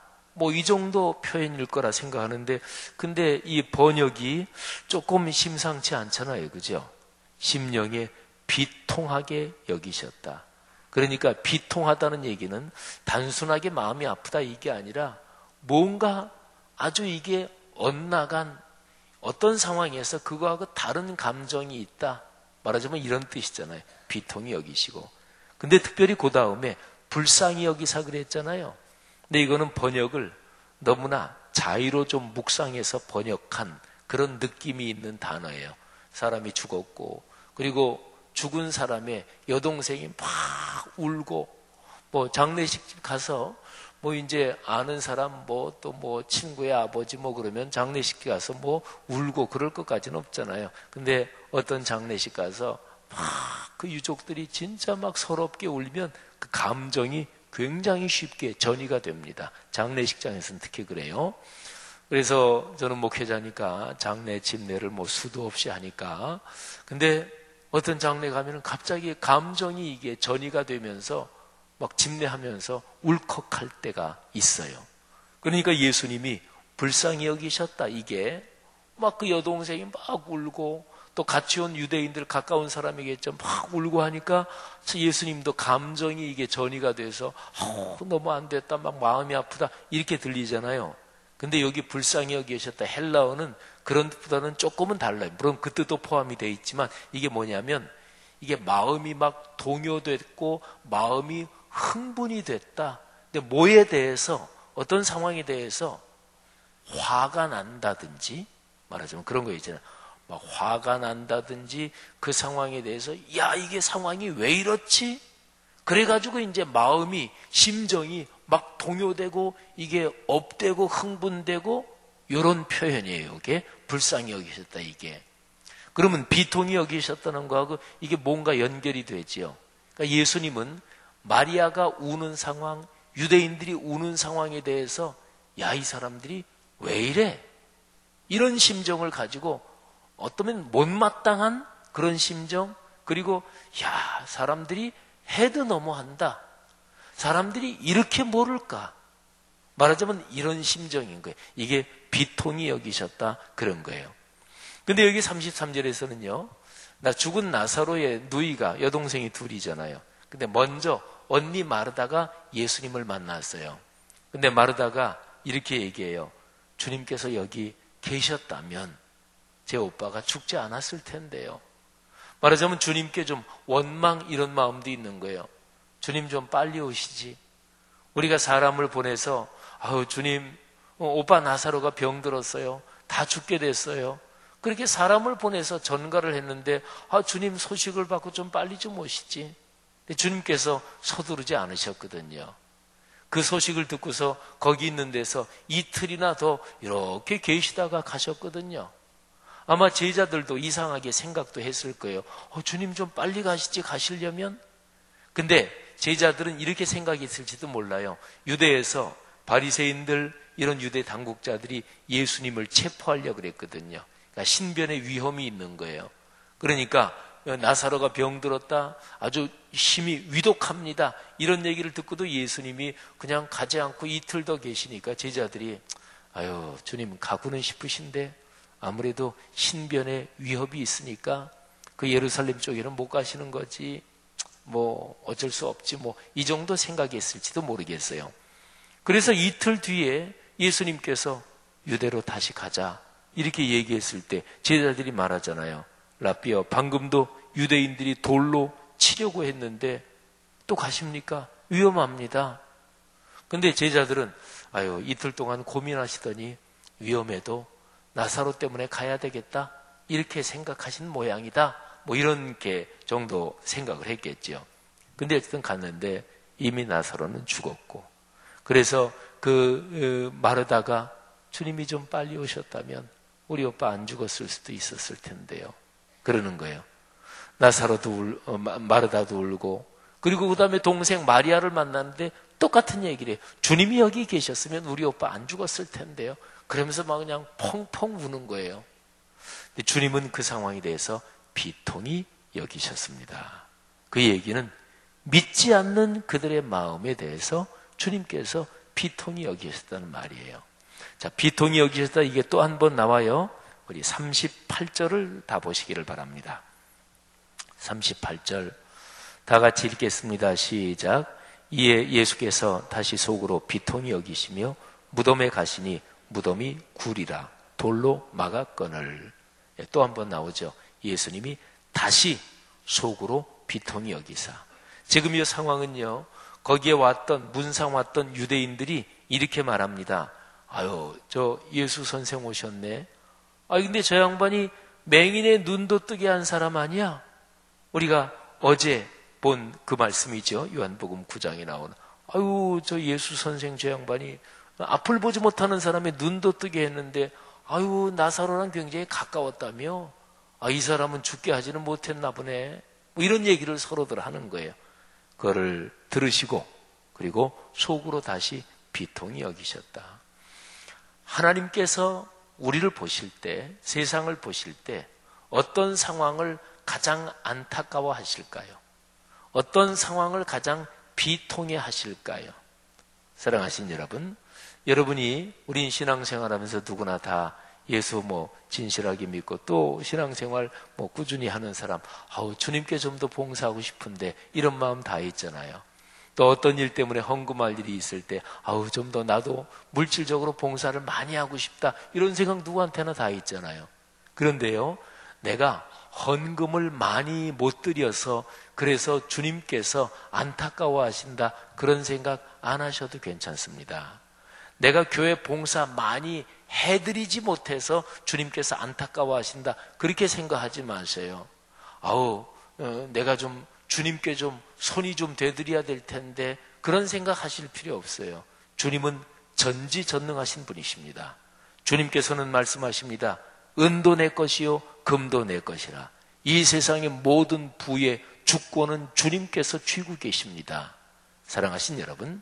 이 정도 표현일 거라 생각하는데, 근데 이 번역이 조금 심상치 않잖아요. 그죠? 심령에 비통하게 여기셨다. 그러니까 비통하다는 얘기는 단순하게 마음이 아프다 이게 아니라 뭔가 아주 이게 엇나간 어떤 상황에서 그거하고 다른 감정이 있다, 말하자면 이런 뜻이잖아요. 비통히 여기시고. 근데 특별히 그 다음에 불쌍히 여기사 그랬잖아요. 근데 이거는 번역을 너무나 자의로 좀 묵상해서 번역한 그런 느낌이 있는 단어예요. 사람이 죽었고, 그리고 죽은 사람의 여동생이 막 울고, 장례식 가서 이제 아는 사람 또 친구의 아버지 그러면 장례식 가서 울고 그럴 것까지는 없잖아요. 근데 어떤 장례식 가서 막 그 유족들이 진짜 막 서럽게 울면 그 감정이 굉장히 쉽게 전이가 됩니다. 장례식장에서는 특히 그래요. 그래서 저는 목회자니까 장례 집례를 수도 없이 하니까, 근데 어떤 장례 가면은 갑자기 감정이 이게 전이가 되면서 막 집례하면서 울컥할 때가 있어요. 그러니까 예수님이 불쌍히 여기셨다, 이게 막 그 여동생이 막 울고 또 같이 온 유대인들 가까운 사람이겠죠, 막 울고 하니까 예수님도 감정이 이게 전이가 돼서 너무 안 됐다, 막 마음이 아프다, 이렇게 들리잖아요. 근데 여기 불쌍히 여기셨다, 헬라어는 그런 뜻보다는 조금은 달라요. 물론 그 뜻도 포함이 되어 있지만 이게 뭐냐면 이게 마음이 막 동요됐고 마음이 흥분이 됐다. 근데 뭐에 대해서, 어떤 상황에 대해서 화가 난다든지, 말하자면 그런 거 있잖아요. 막 화가 난다든지 그 상황에 대해서 야, 이게 상황이 왜 이렇지? 그래가지고 이제 마음이, 심정이 막 동요되고 이게 업되고 흥분되고 이런 표현이에요. 이게 불쌍히 여기셨다, 이게. 그러면 비통히 여기셨다는 거하고 이게 뭔가 연결이 되지요. 그러니까 예수님은 마리아가 우는 상황, 유대인들이 우는 상황에 대해서 야, 이 사람들이 왜 이래? 이런 심정을 가지고 어쩌면 못마땅한 그런 심정, 그리고 야, 사람들이 헤드 넘어한다. 사람들이 이렇게 모를까? 말하자면 이런 심정인 거예요. 이게 비통히 여기셨다, 그런 거예요. 근데 여기 33절에서는요, 나 죽은 나사로의 누이가, 여동생이 둘이잖아요. 근데 먼저 언니 마르다가 예수님을 만났어요. 근데 마르다가 이렇게 얘기해요. 주님께서 여기 계셨다면 제 오빠가 죽지 않았을 텐데요. 말하자면 주님께 좀 원망, 이런 마음도 있는 거예요. 주님 좀 빨리 오시지. 우리가 사람을 보내서 아우 주님, 오빠 나사로가 병들었어요. 다 죽게 됐어요. 그렇게 사람을 보내서 전가를 했는데 아, 주님 소식을 받고 좀 빨리 좀 오시지. 근데 주님께서 서두르지 않으셨거든요. 그 소식을 듣고서 거기 있는 데서 이틀이나 더 이렇게 계시다가 가셨거든요. 아마 제자들도 이상하게 생각도 했을 거예요. 주님 좀 빨리 가시지, 가시려면. 근데 제자들은 이렇게 생각했을지도 몰라요. 유대에서 바리새인들, 이런 유대 당국자들이 예수님을 체포하려고 그랬거든요. 그러니까 신변의 위험이 있는 거예요. 그러니까 나사로가 병들었다, 아주 심히 위독합니다, 이런 얘기를 듣고도 예수님이 그냥 가지 않고 이틀 더 계시니까 제자들이 아유, 주님 가고는 싶으신데 아무래도 신변의 위협이 있으니까 그 예루살렘 쪽에는 못 가시는 거지, 뭐 어쩔 수 없지, 뭐 이 정도 생각했을지도 모르겠어요. 그래서 이틀 뒤에 예수님께서 유대로 다시 가자 이렇게 얘기했을 때 제자들이 말하잖아요. 라삐어, 방금도 유대인들이 돌로 치려고 했는데 또 가십니까? 위험합니다. 근데 제자들은 아유, 이틀 동안 고민하시더니 위험해도 나사로 때문에 가야 되겠다, 이렇게 생각하신 모양이다, 뭐 이런 게 정도 생각을 했겠죠. 근데 어쨌든 갔는데 이미 나사로는 죽었고, 그래서 마르다가 주님이 좀 빨리 오셨다면 우리 오빠 안 죽었을 수도 있었을 텐데요, 그러는 거예요. 나사로도 마르다도 울고, 그리고 그 다음에 동생 마리아를 만났는데 똑같은 얘기를 해요. 주님이 여기 계셨으면 우리 오빠 안 죽었을 텐데요. 그러면서 막 그냥 펑펑 우는 거예요. 근데 주님은 그 상황에 대해서 비통히 여기셨습니다. 그 얘기는 믿지 않는 그들의 마음에 대해서 주님께서 비통히 여기셨다는 말이에요. 자, 비통히 여기셨다, 이게 또 한 번 나와요. 우리 38절을 다 보시기를 바랍니다. 38절 다 같이 읽겠습니다. 시작. 이에 예수께서 다시 속으로 비통히 여기시며 무덤에 가시니 무덤이 굴이라 돌로 막았거늘. 또 한 번 나오죠. 예수님이 다시 속으로 비통히 여기사. 지금 이 상황은요, 거기에 왔던, 문상 왔던 유대인들이 이렇게 말합니다. 아유, 저 예수 선생 오셨네. 근데 저 양반이 맹인의 눈도 뜨게 한 사람 아니야? 우리가 어제 본 그 말씀이죠. 요한복음 9장에 나오는. 아유, 저 예수 선생 저 양반이 앞을 보지 못하는 사람의 눈도 뜨게 했는데 아유, 나사로랑 굉장히 가까웠다며, 이 사람은 죽게 하지는 못했나 보네, 뭐 이런 얘기를 서로들 하는 거예요. 그거를 들으시고 그리고 속으로 다시 비통히 여기셨다. 하나님께서 우리를 보실 때, 세상을 보실 때 어떤 상황을 가장 안타까워 하실까요? 어떤 상황을 가장 비통해 하실까요? 사랑하신 여러분, 여러분이 우린 신앙생활하면서 누구나 다 예수 진실하게 믿고 또 신앙생활 꾸준히 하는 사람, 주님께 좀 더 봉사하고 싶은데 이런 마음 다 있잖아요. 또 어떤 일 때문에 헌금할 일이 있을 때 좀 더 나도 물질적으로 봉사를 많이 하고 싶다, 이런 생각 누구한테나 다 있잖아요. 그런데요, 내가 헌금을 많이 못 드려서 그래서 주님께서 안타까워하신다, 그런 생각 안 하셔도 괜찮습니다. 내가 교회 봉사 많이 해드리지 못해서 주님께서 안타까워하신다, 그렇게 생각하지 마세요. 내가 좀 주님께 좀 손이 좀 대드려야 될 텐데, 그런 생각하실 필요 없어요. 주님은 전지전능하신 분이십니다. 주님께서는 말씀하십니다. 은도 내 것이요 금도 내 것이라. 이 세상의 모든 부의 주권은 주님께서 쥐고 계십니다. 사랑하신 여러분,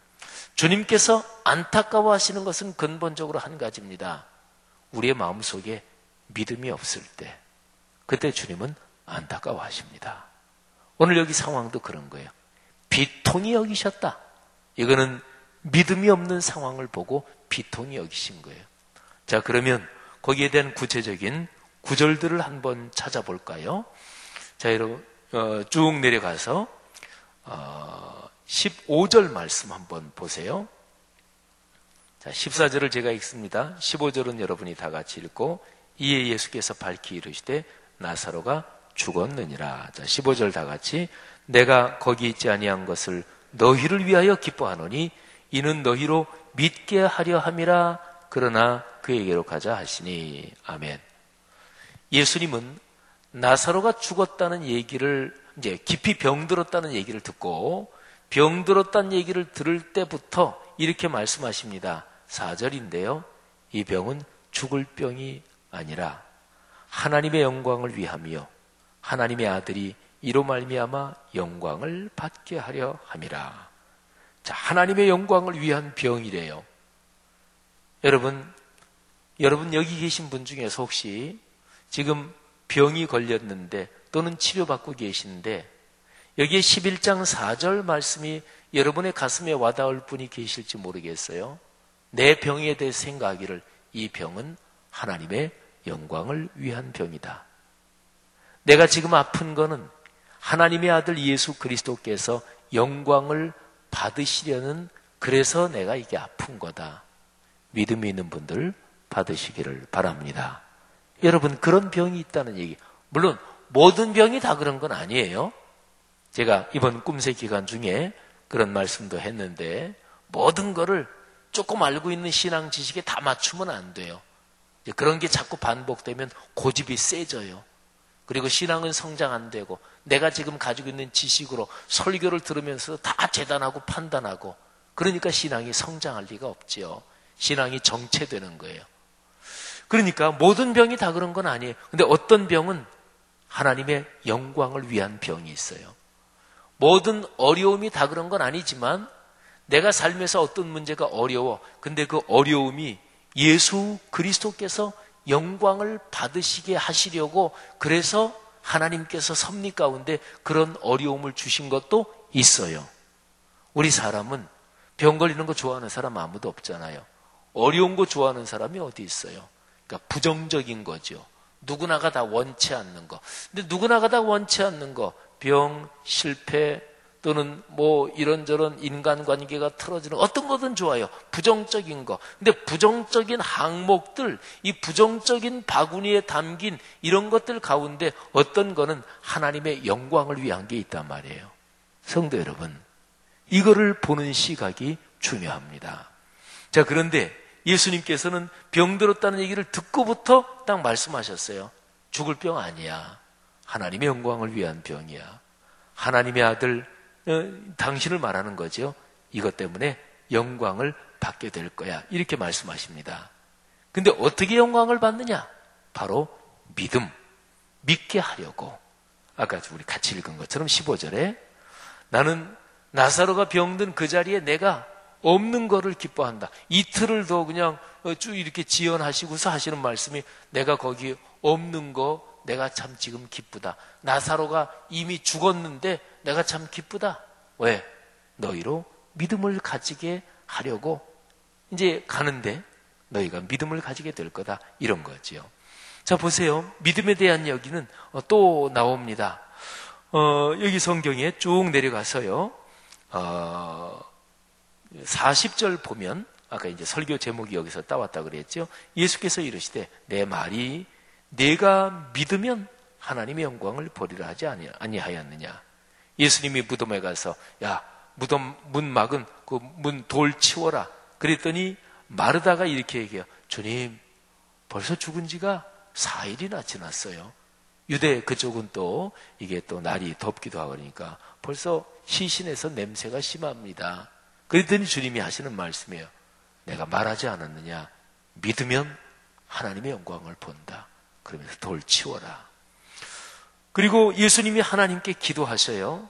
주님께서 안타까워하시는 것은 근본적으로 한 가지입니다. 우리의 마음속에 믿음이 없을 때, 그때 주님은 안타까워하십니다. 오늘 여기 상황도 그런 거예요. 비통히 여기셨다. 이거는 믿음이 없는 상황을 보고 비통히 여기신 거예요. 자, 그러면 거기에 대한 구체적인 구절들을 한번 찾아볼까요? 자, 여러분 쭉 내려가서 15절 말씀 한번 보세요. 자, 14절을 제가 읽습니다. 15절은 여러분이 다 같이 읽고, 이에 예수께서 밝히 이르시되 나사로가 죽었느니라. 자, 15절 다 같이. 내가 거기 있지 아니한 것을 너희를 위하여 기뻐하노니 이는 너희로 믿게 하려 함이라. 그러나 그에게로 가자 하시니. 아멘. 예수님은 나사로가 죽었다는 얘기를, 이제 깊이 병들었다는 얘기를 듣고, 병들었다는 얘기를 들을 때부터 이렇게 말씀하십니다. 4절인데요. 이 병은 죽을 병이 아니라 하나님의 영광을 위함이요 하나님의 아들이 이로 말미암아 영광을 받게 하려 함이라. 자, 하나님의 영광을 위한 병이래요. 여러분 여기 계신 분 중에서 혹시 지금 병이 걸렸는데 또는 치료받고 계신데 여기에 11장 4절 말씀이 여러분의 가슴에 와닿을 분이 계실지 모르겠어요. 내 병에 대해 생각하기를 이 병은 하나님의 영광을 위한 병이다. 내가 지금 아픈 거는 하나님의 아들 예수 그리스도께서 영광을 받으시려는, 그래서 내가 이게 아픈 거다. 믿음이 있는 분들 받으시기를 바랍니다. 여러분, 그런 병이 있다는 얘기. 물론 모든 병이 다 그런 건 아니에요. 제가 이번 꿈새 기간 중에 그런 말씀도 했는데, 모든 거를 조금 알고 있는 신앙 지식에 다 맞추면 안 돼요. 그런 게 자꾸 반복되면 고집이 세져요. 그리고 신앙은 성장 안 되고, 내가 지금 가지고 있는 지식으로 설교를 들으면서 다 재단하고 판단하고, 그러니까 신앙이 성장할 리가 없지요. 신앙이 정체되는 거예요. 그러니까 모든 병이 다 그런 건 아니에요. 근데 어떤 병은 하나님의 영광을 위한 병이 있어요. 모든 어려움이 다 그런 건 아니지만 내가 삶에서 어떤 문제가 어려워. 근데 그 어려움이 예수 그리스도께서 영광을 받으시게 하시려고, 그래서 하나님께서 섭리 가운데 그런 어려움을 주신 것도 있어요. 우리 사람은 병 걸리는 거 좋아하는 사람 아무도 없잖아요. 어려운 거 좋아하는 사람이 어디 있어요? 그러니까 부정적인 거죠. 누구나가 다 원치 않는 거. 근데 누구나가 다 원치 않는 거, 병, 실패, 또는 뭐 이런저런 인간관계가 틀어지는 어떤 거든 좋아요. 부정적인 거. 근데 부정적인 항목들, 이 부정적인 바구니에 담긴 이런 것들 가운데 어떤 거는 하나님의 영광을 위한 게 있단 말이에요. 성도 여러분, 이거를 보는 시각이 중요합니다. 자, 그런데 예수님께서는 병들었다는 얘기를 듣고부터 딱 말씀하셨어요. 죽을 병 아니야. 하나님의 영광을 위한 병이야. 하나님의 아들, 당신을 말하는 거죠. 이것 때문에 영광을 받게 될 거야. 이렇게 말씀하십니다. 근데 어떻게 영광을 받느냐? 바로 믿음, 믿게 하려고. 아까 우리 같이 읽은 것처럼 15절에 나는 나사로가 병든 그 자리에 내가 없는 거를 기뻐한다. 이틀을 더 그냥 쭉 이렇게 지연하시고서 하시는 말씀이, 내가 거기 없는 거 내가 참 지금 기쁘다. 나사로가 이미 죽었는데 내가 참 기쁘다. 왜? 너희로 믿음을 가지게 하려고 이제 가는데 너희가 믿음을 가지게 될 거다. 이런 거지요. 자, 보세요. 믿음에 대한 얘기는 또 나옵니다. 여기 성경에 쭉 내려가서요. 40절 보면, 아까 이제 설교 제목이 여기서 따왔다 그랬죠. 예수께서 이르시되 내 말이 내가 믿으면 하나님의 영광을 보리라 하지 아니하였느냐. 예수님이 무덤에 가서 야, 무덤 문 막은 그 문 돌 치워라. 그랬더니 마르다가 이렇게 얘기해요. 주님, 벌써 죽은 지가 4일이나 지났어요. 유대 그쪽은 또 이게 또 날이 덥기도 하고 그러니까 벌써 시신에서 냄새가 심합니다. 그랬더니 주님이 하시는 말씀이에요. 내가 말하지 않았느냐. 믿으면 하나님의 영광을 본다. 그러면서 돌 치워라. 그리고 예수님이 하나님께 기도하셔요.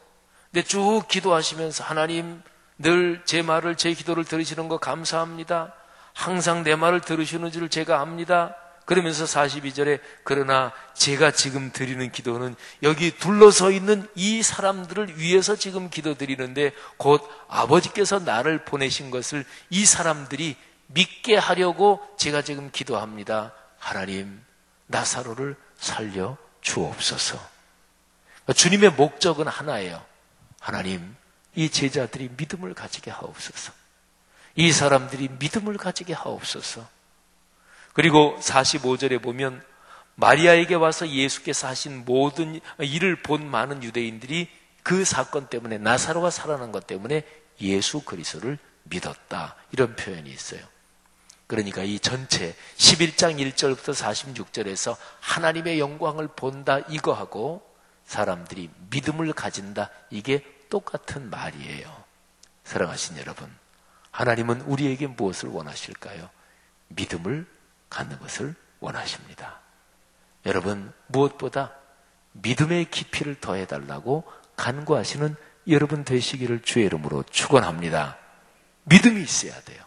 근데 쭉 기도하시면서 하나님 늘 제 말을, 제 기도를 들으시는 거 감사합니다. 항상 내 말을 들으시는 줄 제가 압니다. 그러면서 42절에 그러나 제가 지금 드리는 기도는 여기 둘러서 있는 이 사람들을 위해서 지금 기도드리는데 곧 아버지께서 나를 보내신 것을 이 사람들이 믿게 하려고 제가 지금 기도합니다. 하나님, 나사로를 살려 주옵소서. 주님의 목적은 하나예요. 하나님, 이 제자들이 믿음을 가지게 하옵소서. 이 사람들이 믿음을 가지게 하옵소서. 그리고 45절에 보면 마리아에게 와서 예수께서 하신 모든 일을 본 많은 유대인들이 그 사건 때문에, 나사로가 살아난 것 때문에 예수 그리스도를 믿었다. 이런 표현이 있어요. 그러니까 이 전체 11장 1절부터 46절에서 하나님의 영광을 본다 이거하고 사람들이 믿음을 가진다, 이게 똑같은 말이에요. 사랑하신 여러분, 하나님은 우리에게 무엇을 원하실까요? 믿음을 갖는 것을 원하십니다. 여러분, 무엇보다 믿음의 깊이를 더해달라고 간구하시는 여러분 되시기를 주의 이름으로 축원합니다. 믿음이 있어야 돼요.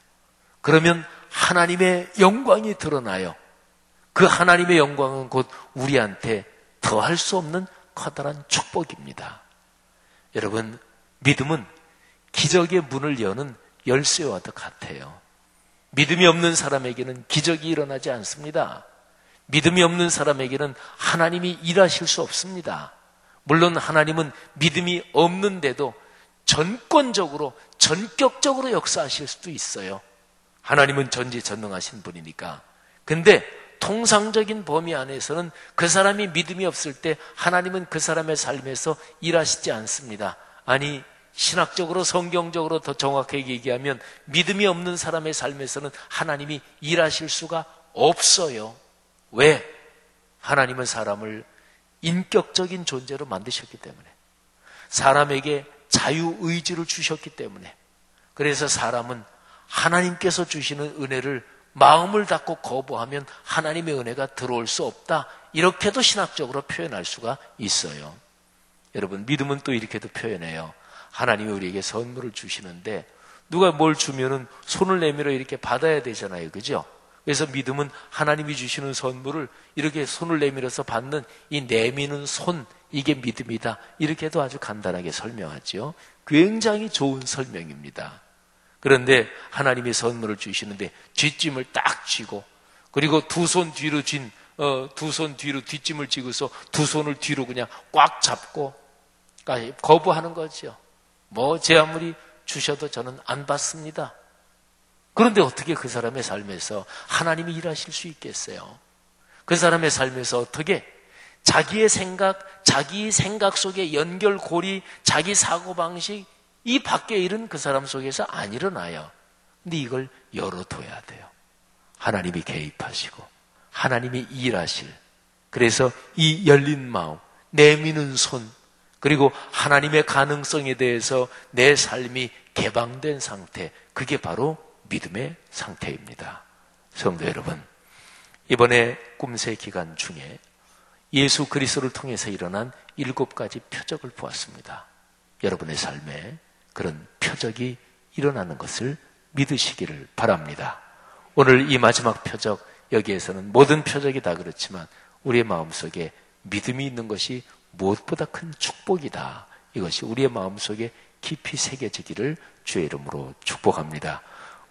그러면 하나님의 영광이 드러나요. 그 하나님의 영광은 곧 우리한테 더할 수 없는 커다란 축복입니다. 여러분, 믿음은 기적의 문을 여는 열쇠와도 같아요. 믿음이 없는 사람에게는 기적이 일어나지 않습니다. 믿음이 없는 사람에게는 하나님이 일하실 수 없습니다. 물론 하나님은 믿음이 없는데도 전권적으로, 전격적으로 역사하실 수도 있어요. 하나님은 전지전능하신 분이니까. 근데 통상적인 범위 안에서는 그 사람이 믿음이 없을 때 하나님은 그 사람의 삶에서 일하시지 않습니다. 아니, 신학적으로, 성경적으로 더 정확하게 얘기하면 믿음이 없는 사람의 삶에서는 하나님이 일하실 수가 없어요. 왜? 하나님은 사람을 인격적인 존재로 만드셨기 때문에, 사람에게 자유의지를 주셨기 때문에, 그래서 사람은 하나님께서 주시는 은혜를 마음을 닫고 거부하면 하나님의 은혜가 들어올 수 없다, 이렇게도 신학적으로 표현할 수가 있어요. 여러분, 믿음은 또 이렇게도 표현해요. 하나님이 우리에게 선물을 주시는데 누가 뭘 주면은 손을 내밀어 이렇게 받아야 되잖아요. 그죠? 그래서 믿음은 하나님이 주시는 선물을 이렇게 손을 내밀어서 받는 이 내미는 손, 이게 믿음이다. 이렇게도 아주 간단하게 설명하죠. 굉장히 좋은 설명입니다. 그런데 하나님이 선물을 주시는데 뒷짐을 딱 쥐고, 그리고 두 손 뒤로 뒷짐을 쥐고서 두 손을 뒤로 그냥 꽉 잡고 거부하는 거죠. 제 아무리 주셔도 저는 안 받습니다. 그런데 어떻게 그 사람의 삶에서 하나님이 일하실 수 있겠어요? 그 사람의 삶에서 어떻게 자기의 생각, 자기 생각 속의 연결고리, 자기 사고방식, 이 밖의 일은 그 사람 속에서 안 일어나요. 근데 이걸 열어둬야 돼요. 하나님이 개입하시고 하나님이 일하실, 그래서 이 열린 마음, 내미는 손, 그리고 하나님의 가능성에 대해서 내 삶이 개방된 상태, 그게 바로 믿음의 상태입니다. 성도 여러분, 이번에 꿈새 기간 중에 예수 그리스도를 통해서 일어난 7가지 표적을 보았습니다. 여러분의 삶에 그런 표적이 일어나는 것을 믿으시기를 바랍니다. 오늘 이 마지막 표적, 여기에서는 모든 표적이 다 그렇지만 우리의 마음속에 믿음이 있는 것이 무엇보다 큰 축복이다, 이것이 우리의 마음속에 깊이 새겨지기를 주의 이름으로 축복합니다.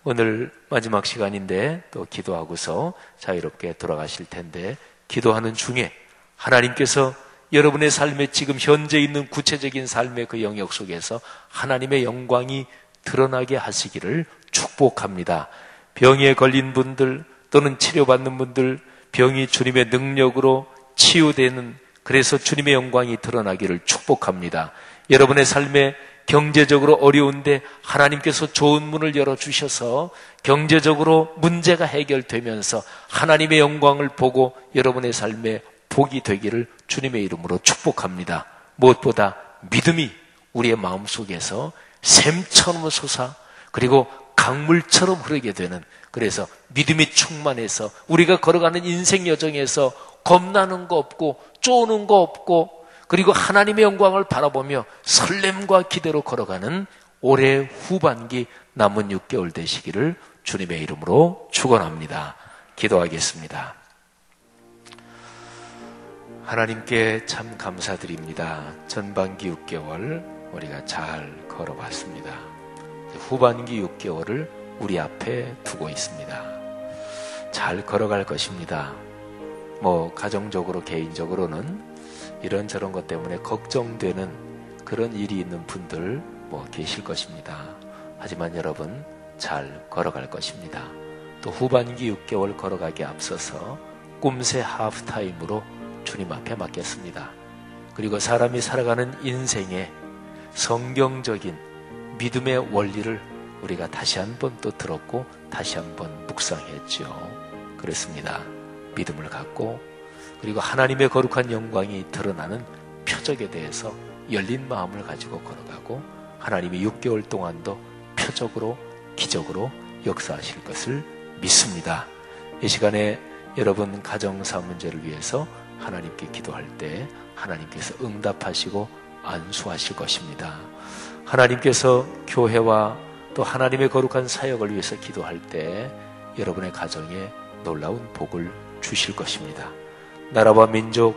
오늘 마지막 시간인데 또 기도하고서 자유롭게 돌아가실 텐데, 기도하는 중에 하나님께서 여러분의 삶에 지금 현재 있는 구체적인 삶의 그 영역 속에서 하나님의 영광이 드러나게 하시기를 축복합니다. 병에 걸린 분들 또는 치료받는 분들, 병이 주님의 능력으로 치유되는 그래서 주님의 영광이 드러나기를 축복합니다. 여러분의 삶에 경제적으로 어려운데 하나님께서 좋은 문을 열어주셔서 경제적으로 문제가 해결되면서 하나님의 영광을 보고 여러분의 삶에 복이 되기를 주님의 이름으로 축복합니다. 무엇보다 믿음이 우리의 마음속에서 샘처럼 솟아 그리고 강물처럼 흐르게 되는, 그래서 믿음이 충만해서 우리가 걸어가는 인생 여정에서 겁나는 거 없고 쪼는 거 없고 그리고 하나님의 영광을 바라보며 설렘과 기대로 걸어가는 올해 후반기 남은 6개월 되시기를 주님의 이름으로 축원합니다. 기도하겠습니다. 하나님께 참 감사드립니다. 전반기 6개월 우리가 잘 걸어봤습니다. 후반기 6개월을 우리 앞에 두고 있습니다. 잘 걸어갈 것입니다. 가정적으로 개인적으로는 이런저런 것 때문에 걱정되는 그런 일이 있는 분들 계실 것입니다. 하지만 여러분 잘 걸어갈 것입니다. 또 후반기 6개월 걸어가기에 앞서서 꿈새 하프타임으로 주님 앞에 맡겼습니다. 그리고 사람이 살아가는 인생에 성경적인 믿음의 원리를 우리가 다시 한번 또 들었고 다시 한번 묵상했죠. 그렇습니다. 믿음을 갖고 그리고 하나님의 거룩한 영광이 드러나는 표적에 대해서 열린 마음을 가지고 걸어가고 하나님이 6개월 동안도 표적으로 기적으로 역사하실 것을 믿습니다. 이 시간에 여러분 가정사 문제를 위해서 하나님께 기도할 때 하나님께서 응답하시고 안수하실 것입니다. 하나님께서 교회와 또 하나님의 거룩한 사역을 위해서 기도할 때 여러분의 가정에 놀라운 복을 주실 것입니다. 나라와 민족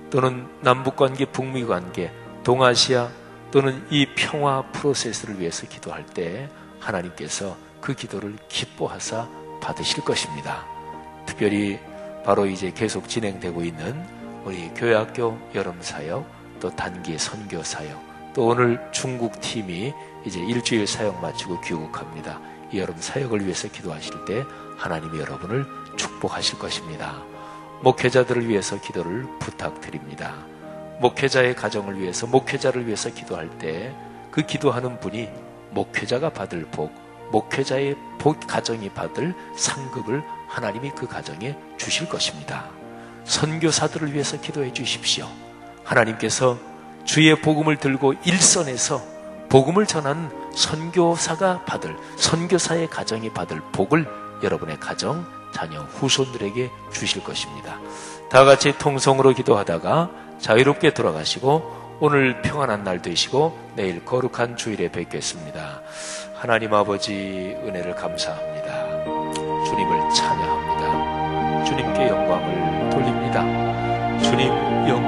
또는 남북관계, 북미관계, 동아시아 또는 이 평화 프로세스를 위해서 기도할 때 하나님께서 그 기도를 기뻐하사 받으실 것입니다. 특별히 바로 이제 계속 진행되고 있는 우리 교회학교 여름사역, 또 단기 선교사역, 또 오늘 중국 팀이 이제 일주일 사역 마치고 귀국합니다. 이 여름 사역을 위해서 기도하실 때 하나님이 여러분을 축복하실 것입니다. 목회자들을 위해서 기도를 부탁드립니다. 목회자의 가정을 위해서, 목회자를 위해서 기도할 때 그 기도하는 분이 목회자가 받을 복, 목회자의 가정이 받을 상급을 하나님이 그 가정에 주실 것입니다. 선교사들을 위해서 기도해 주십시오. 하나님께서 주의 복음을 들고 일선에서 복음을 전하는 선교사가 받을, 선교사의 가정이 받을 복을 여러분의 가정, 자녀, 후손들에게 주실 것입니다. 다 같이 통성으로 기도하다가 자유롭게 돌아가시고 오늘 평안한 날 되시고 내일 거룩한 주일에 뵙겠습니다. 하나님 아버지 은혜를 감사합니다. 주님을 찬양합니다. 주님께 영광을 돌립니다. 주님 영광